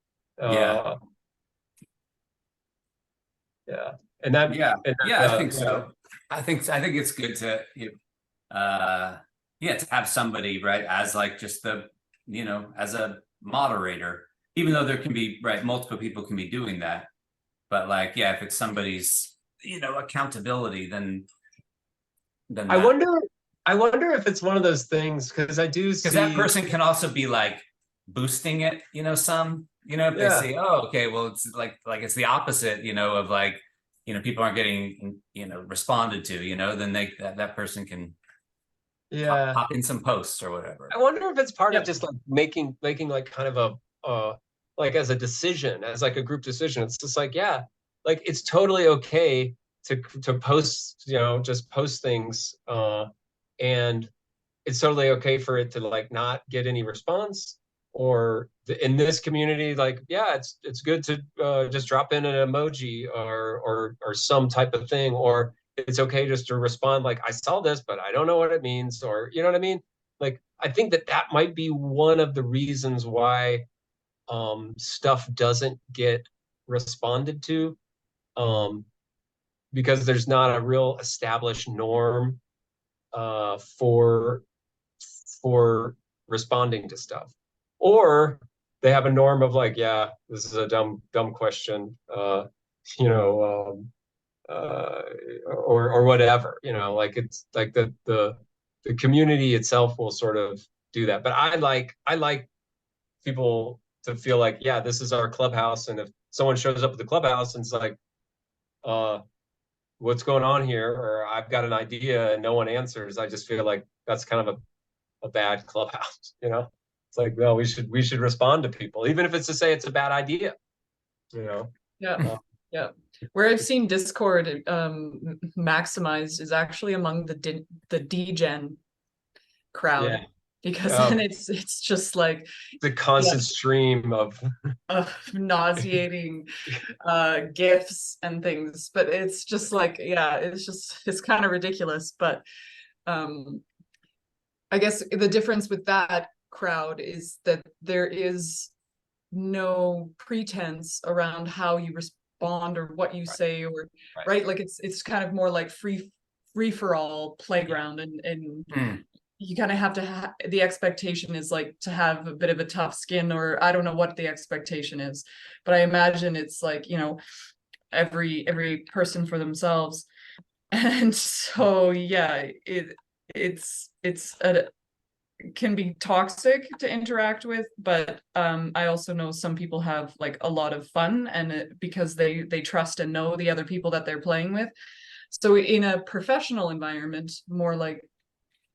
Yeah. And that, Yeah, and that, yeah, I think so. I think it's good to yeah, to have somebody, right, as like just the, as a moderator, even though there can be, right, multiple people can be doing that. But like, yeah, if it's somebody's, accountability, then I that, wonder if it's one of those things, because I do because that see, person can also be like boosting it, some, if they yeah, say, oh, okay, well, it's like it's the opposite, of like, people aren't getting, responded to, then that person can yeah. pop in some posts or whatever. I wonder if it's part Yep. of just like making like kind of like as a decision, as like a group decision. It's just like, yeah, like it's totally okay to post, just post things, and it's totally okay for it to like not get any response. Or in this community, like, yeah, it's good to just drop in an emoji or some type of thing, or it's okay just to respond like, I saw this, but I don't know what it means, or you know what I mean? Like, I think that might be one of the reasons why stuff doesn't get responded to, because there's not a real established norm for responding to stuff. Or they have a norm of like, yeah, this is a dumb question, you know, or whatever, like it's like the community itself will sort of do that. But I like people to feel like, yeah, this is our clubhouse, and if someone shows up at the clubhouse and it's like, what's going on here, or I've got an idea and no one answers, I just feel like that's kind of a bad clubhouse. It's like, no, we should respond to people, even if it's to say it's a bad idea. Yeah. Yeah. Where I've seen Discord maximized is actually among the degen crowd. Yeah. Because then it's just like the constant stream of nauseating gifs and things, but it's just like, yeah, it's kind of ridiculous. But I guess the difference with that crowd is that there is no pretense around how you respond or what you say, or right, like it's kind of more like free for all playground, and you kind of have to the expectation is like to have a bit of a tough skin, or I don't know what the expectation is, but I imagine it's like, every person for themselves. And so yeah, it's can be toxic to interact with, but I also know some people have like a lot of fun, and because they trust and know the other people that they're playing with. So in a professional environment, more like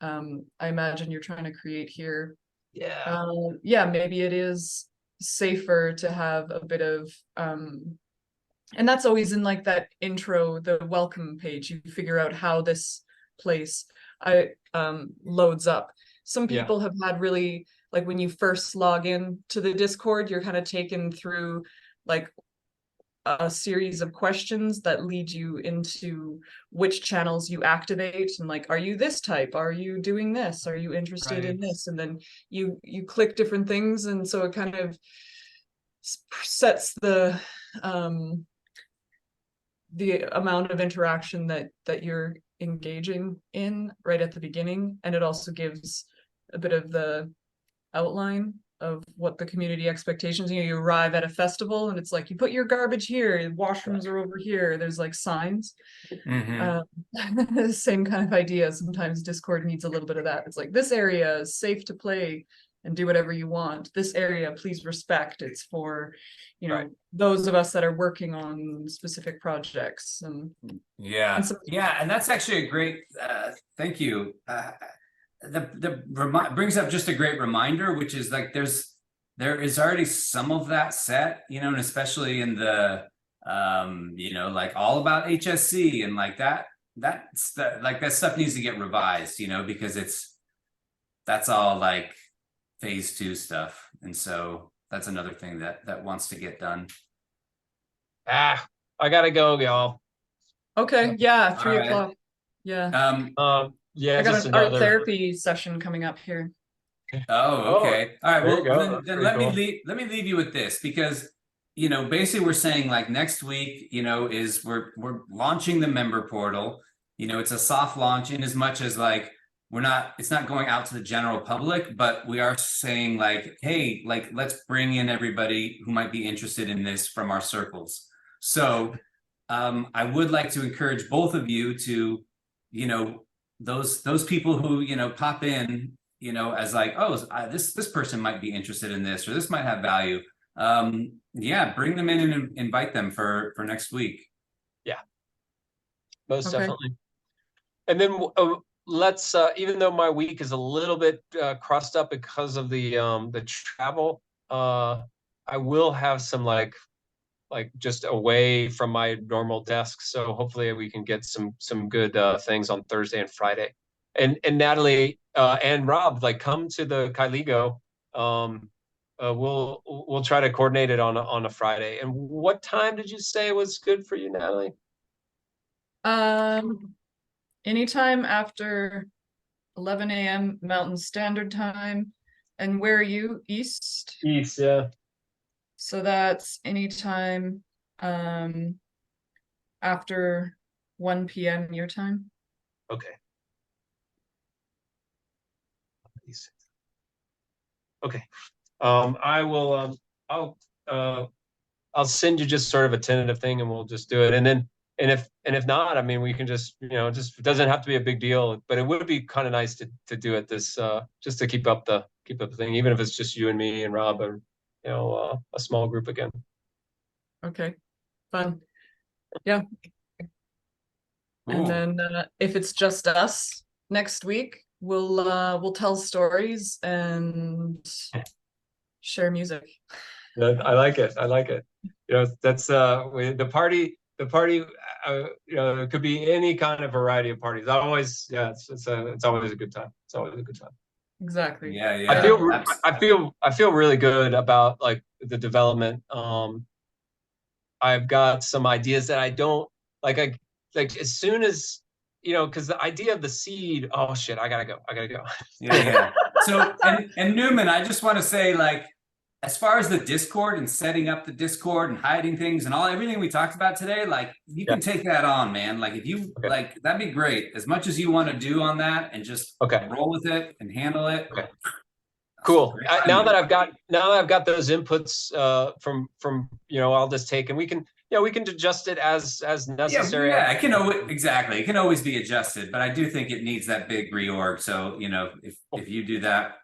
I imagine you're trying to create here. Yeah, maybe it is safer to have a bit of and that's always in like that intro, the welcome page. You figure out how this place loads up. Some people have had really, like when you first log in to the Discord, you're kind of taken through like a series of questions that lead you into which channels you activate, and like, are you this type? Are you doing this? Are you interested in this? And then you click different things, and so it kind of sets the amount of interaction that you're engaging in right at the beginning, and it also gives a bit of the outline of what the community expectations. You arrive at a festival and it's like, you put your garbage here, washrooms are over here, there's like signs. Same kind of idea. Sometimes Discord needs a little bit of that. It's like, this area is safe to play and do whatever you want. This area, please respect. It's for, those of us that are working on specific projects. And and that's actually a great thank you. Brings up just a great reminder, which is like there is already some of that set, and especially in the like all about HSC and like that stuff needs to get revised, because that's all like phase 2 stuff, and so that's another thing that wants to get done. I gotta go, y'all. Okay, yeah, 3 right. o'clock. Yeah. Yeah, I got just an art therapy session coming up here. Oh, okay. All right. Well, then let me leave you with this, because you know, basically we're saying like next week, you know, is we're launching the member portal. You know, it's a soft launch in as much as like it's not going out to the general public, but we are saying like, hey, like let's bring in everybody who might be interested in this from our circles. So I would like to encourage both of you to, you know, those people who, you know, pop in, you know, as like, oh, this person might be interested in this, or this might have value. Yeah, bring them in and invite them for next week. Yeah, most Okay. definitely. And then let's even though my week is a little bit crossed up because of the travel, I will have some like just away from my normal desk, so hopefully we can get some good things on Thursday and Friday. And Natalie and Rob, like, come to the Kyligo. We'll try to coordinate it on a Friday. And what time did you say was good for you, Natalie? Anytime after 11 a.m. Mountain Standard Time. And where are you? East? East, yeah. So that's anytime after 1 p.m. your time. Okay. Okay. I will I'll send you just sort of a tentative thing and we'll just do it. And then and if not, I mean, we can just, you know, just, it doesn't have to be a big deal, but it would be kind of nice to do it this just to keep up the thing, even if it's just you and me and Rob, or, you know, a small group again. Okay, fun. Yeah. Cool. And then if it's just us next week, we'll tell stories and share music. I like it. I like it. You know, that's the party. You know, it could be any kind of variety of parties. Always, yeah, it's always a good time. It's always a good time. Exactly. Yeah, yeah. I feel really good about like the development. I've got some ideas that I don't like. I like as soon as, you know, because the idea of the seed. Oh shit! I gotta go. Yeah, yeah. So and Newman, I just want to say, like, as far as the Discord and setting up the Discord and hiding things and everything we talked about today, like, you can take that on, man. Like, if you like, that'd be great. As much as you want to do on that, and just roll with it and handle it. Okay. Cool. Now that I've got those inputs from you know, I'll just take, and we can, you know, we can adjust it as necessary. Yeah, it can always, exactly. It can always be adjusted, but I do think it needs that big reorg. So, you know, if you do that,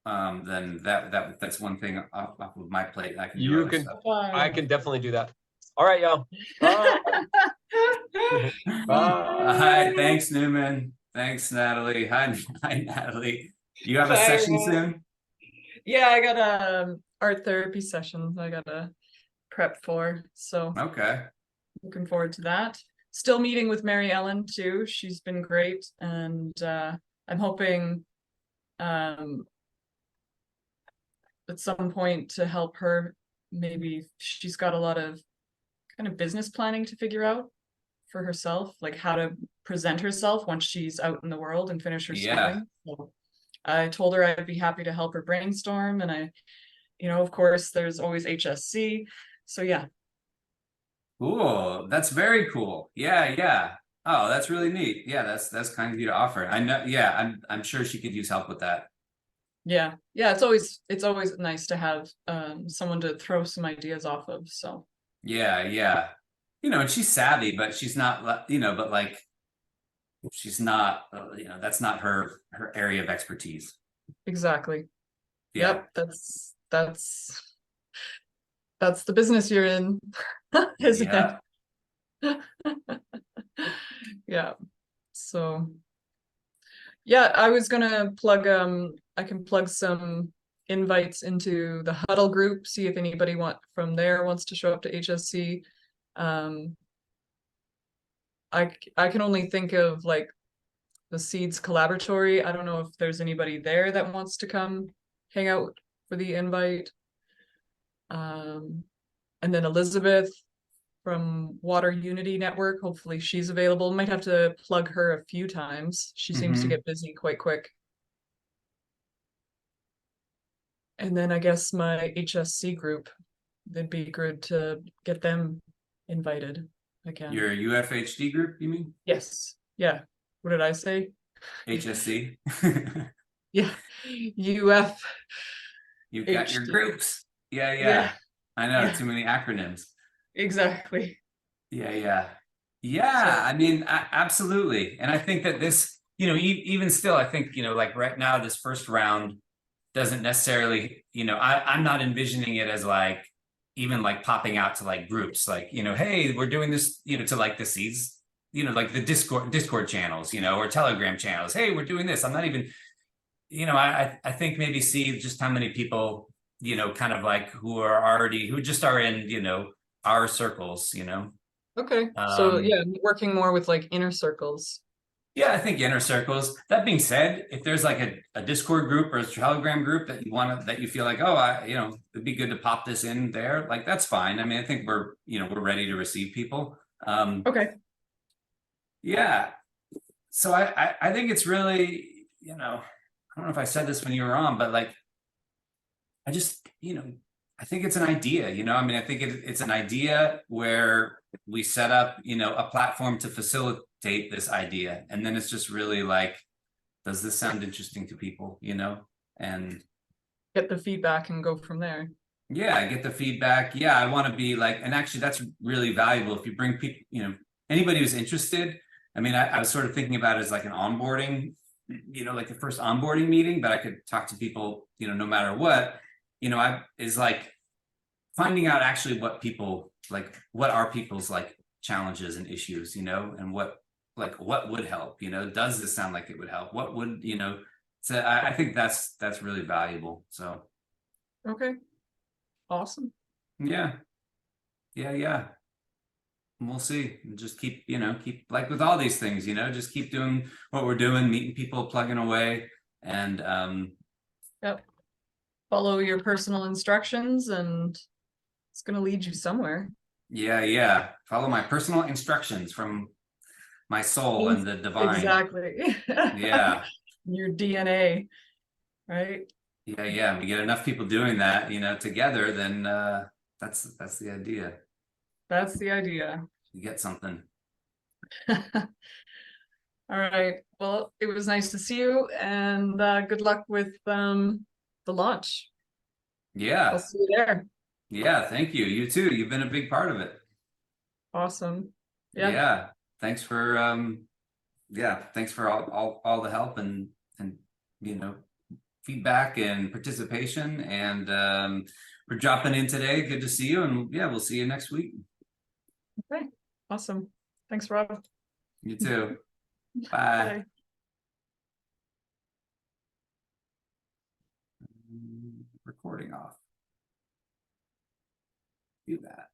then that's one thing off of my plate. I can do You can, I can definitely do that. All right, y'all. Bye. Bye. Thanks, Newman. Thanks, Natalie. Hi, Natalie. You have a session soon? Yeah, I got art therapy session I gotta prep for. So okay. Looking forward to that. Still meeting with Mary Ellen too. She's been great, and I'm hoping at some point to help her. Maybe she's got a lot of kind of business planning to figure out for herself, like how to present herself once she's out in the world and finish her schooling. So I told her I'd be happy to help her brainstorm, and you know, of course, there's always HSC. So yeah. Cool. That's very cool. Yeah, yeah. Oh, that's really neat. Yeah, that's kind of you to offer. I know. Yeah, I'm sure she could use help with that. Yeah, yeah. It's always nice to have someone to throw some ideas off of. So yeah, yeah. You know, and she's savvy, but she's not. You know, but like, she's not. You know, that's not her area of expertise. Exactly. Yeah. Yep. That's the business you're in, isn't it? Yeah. So yeah, I was gonna plug I can plug some invites into the huddle group, see if anybody from there wants to show up to HSC. I can only think of like the Seeds Collaboratory. I don't know if there's anybody there that wants to come hang out for the invite. And then Elizabeth from Water Unity Network, hopefully she's available. Might have to plug her a few times. She seems to get busy quite quick. And then I guess my HSC group. it'd be good to get them invited again. Your UFHD group, you mean? Yes. Yeah. What did I say? HSC. Yeah. UF. You've got your HD. groups. Yeah, Yeah. I know, Yeah. too many acronyms. Exactly. Yeah. So I mean, absolutely. And I think that this, even still, I think, like right now, this first round doesn't necessarily, I'm not envisioning it as like, even like popping out to like groups, like, hey, we're doing this, to like the seeds, like the Discord channels, or Telegram channels. Hey, we're doing this. I'm not even, I think maybe see just how many people, kind of like who just are in, our circles, okay. So Um, yeah, working more with like inner circles. Yeah, I think inner circles. That being said, if there's like a Discord group or a Telegram group that you feel like, oh, it'd be good to pop this in there, like that's fine. I mean, I think we're ready to receive people. Okay. Yeah. So I think it's really, I don't know if I said this when you were on, but like, I just, I think it's an idea, I mean, I think it's an idea where we set up, a platform to facilitate this idea. And then it's just really like, does this sound interesting to people, and Get the feedback and go from there. yeah, I get the feedback. Yeah, I want to be like, and actually that's really valuable if you bring people, anybody who's interested. I mean, I was sort of thinking about it as like an onboarding, like the first onboarding meeting, but I could talk to people, no matter what, is like finding out actually what people like, what are people's like challenges and issues, and what would help, does this sound like it would help? What would, so I think that's really valuable. So Okay. Awesome. yeah. And we'll see. And just keep like with all these things, just keep doing what we're doing, meeting people, plugging away, and Yep. Follow your personal instructions and it's going to lead you somewhere. yeah. Follow my personal instructions from my soul and the divine. Exactly. Yeah. Your DNA, right? Yeah. We get enough people doing that, together, then that's the idea. That's the idea. You get something. All right. Well, it was nice to see you and good luck with the launch. Yeah. I'll see you there. Yeah, thank you. You too. You've been a big part of it. Awesome. Yeah. Yeah. Thanks for all the help and feedback and participation, and for dropping in today. Good to see you, and yeah, we'll see you next week. Okay. Awesome. Thanks, Rob. You too. Bye. Bye. Recording off. Do that.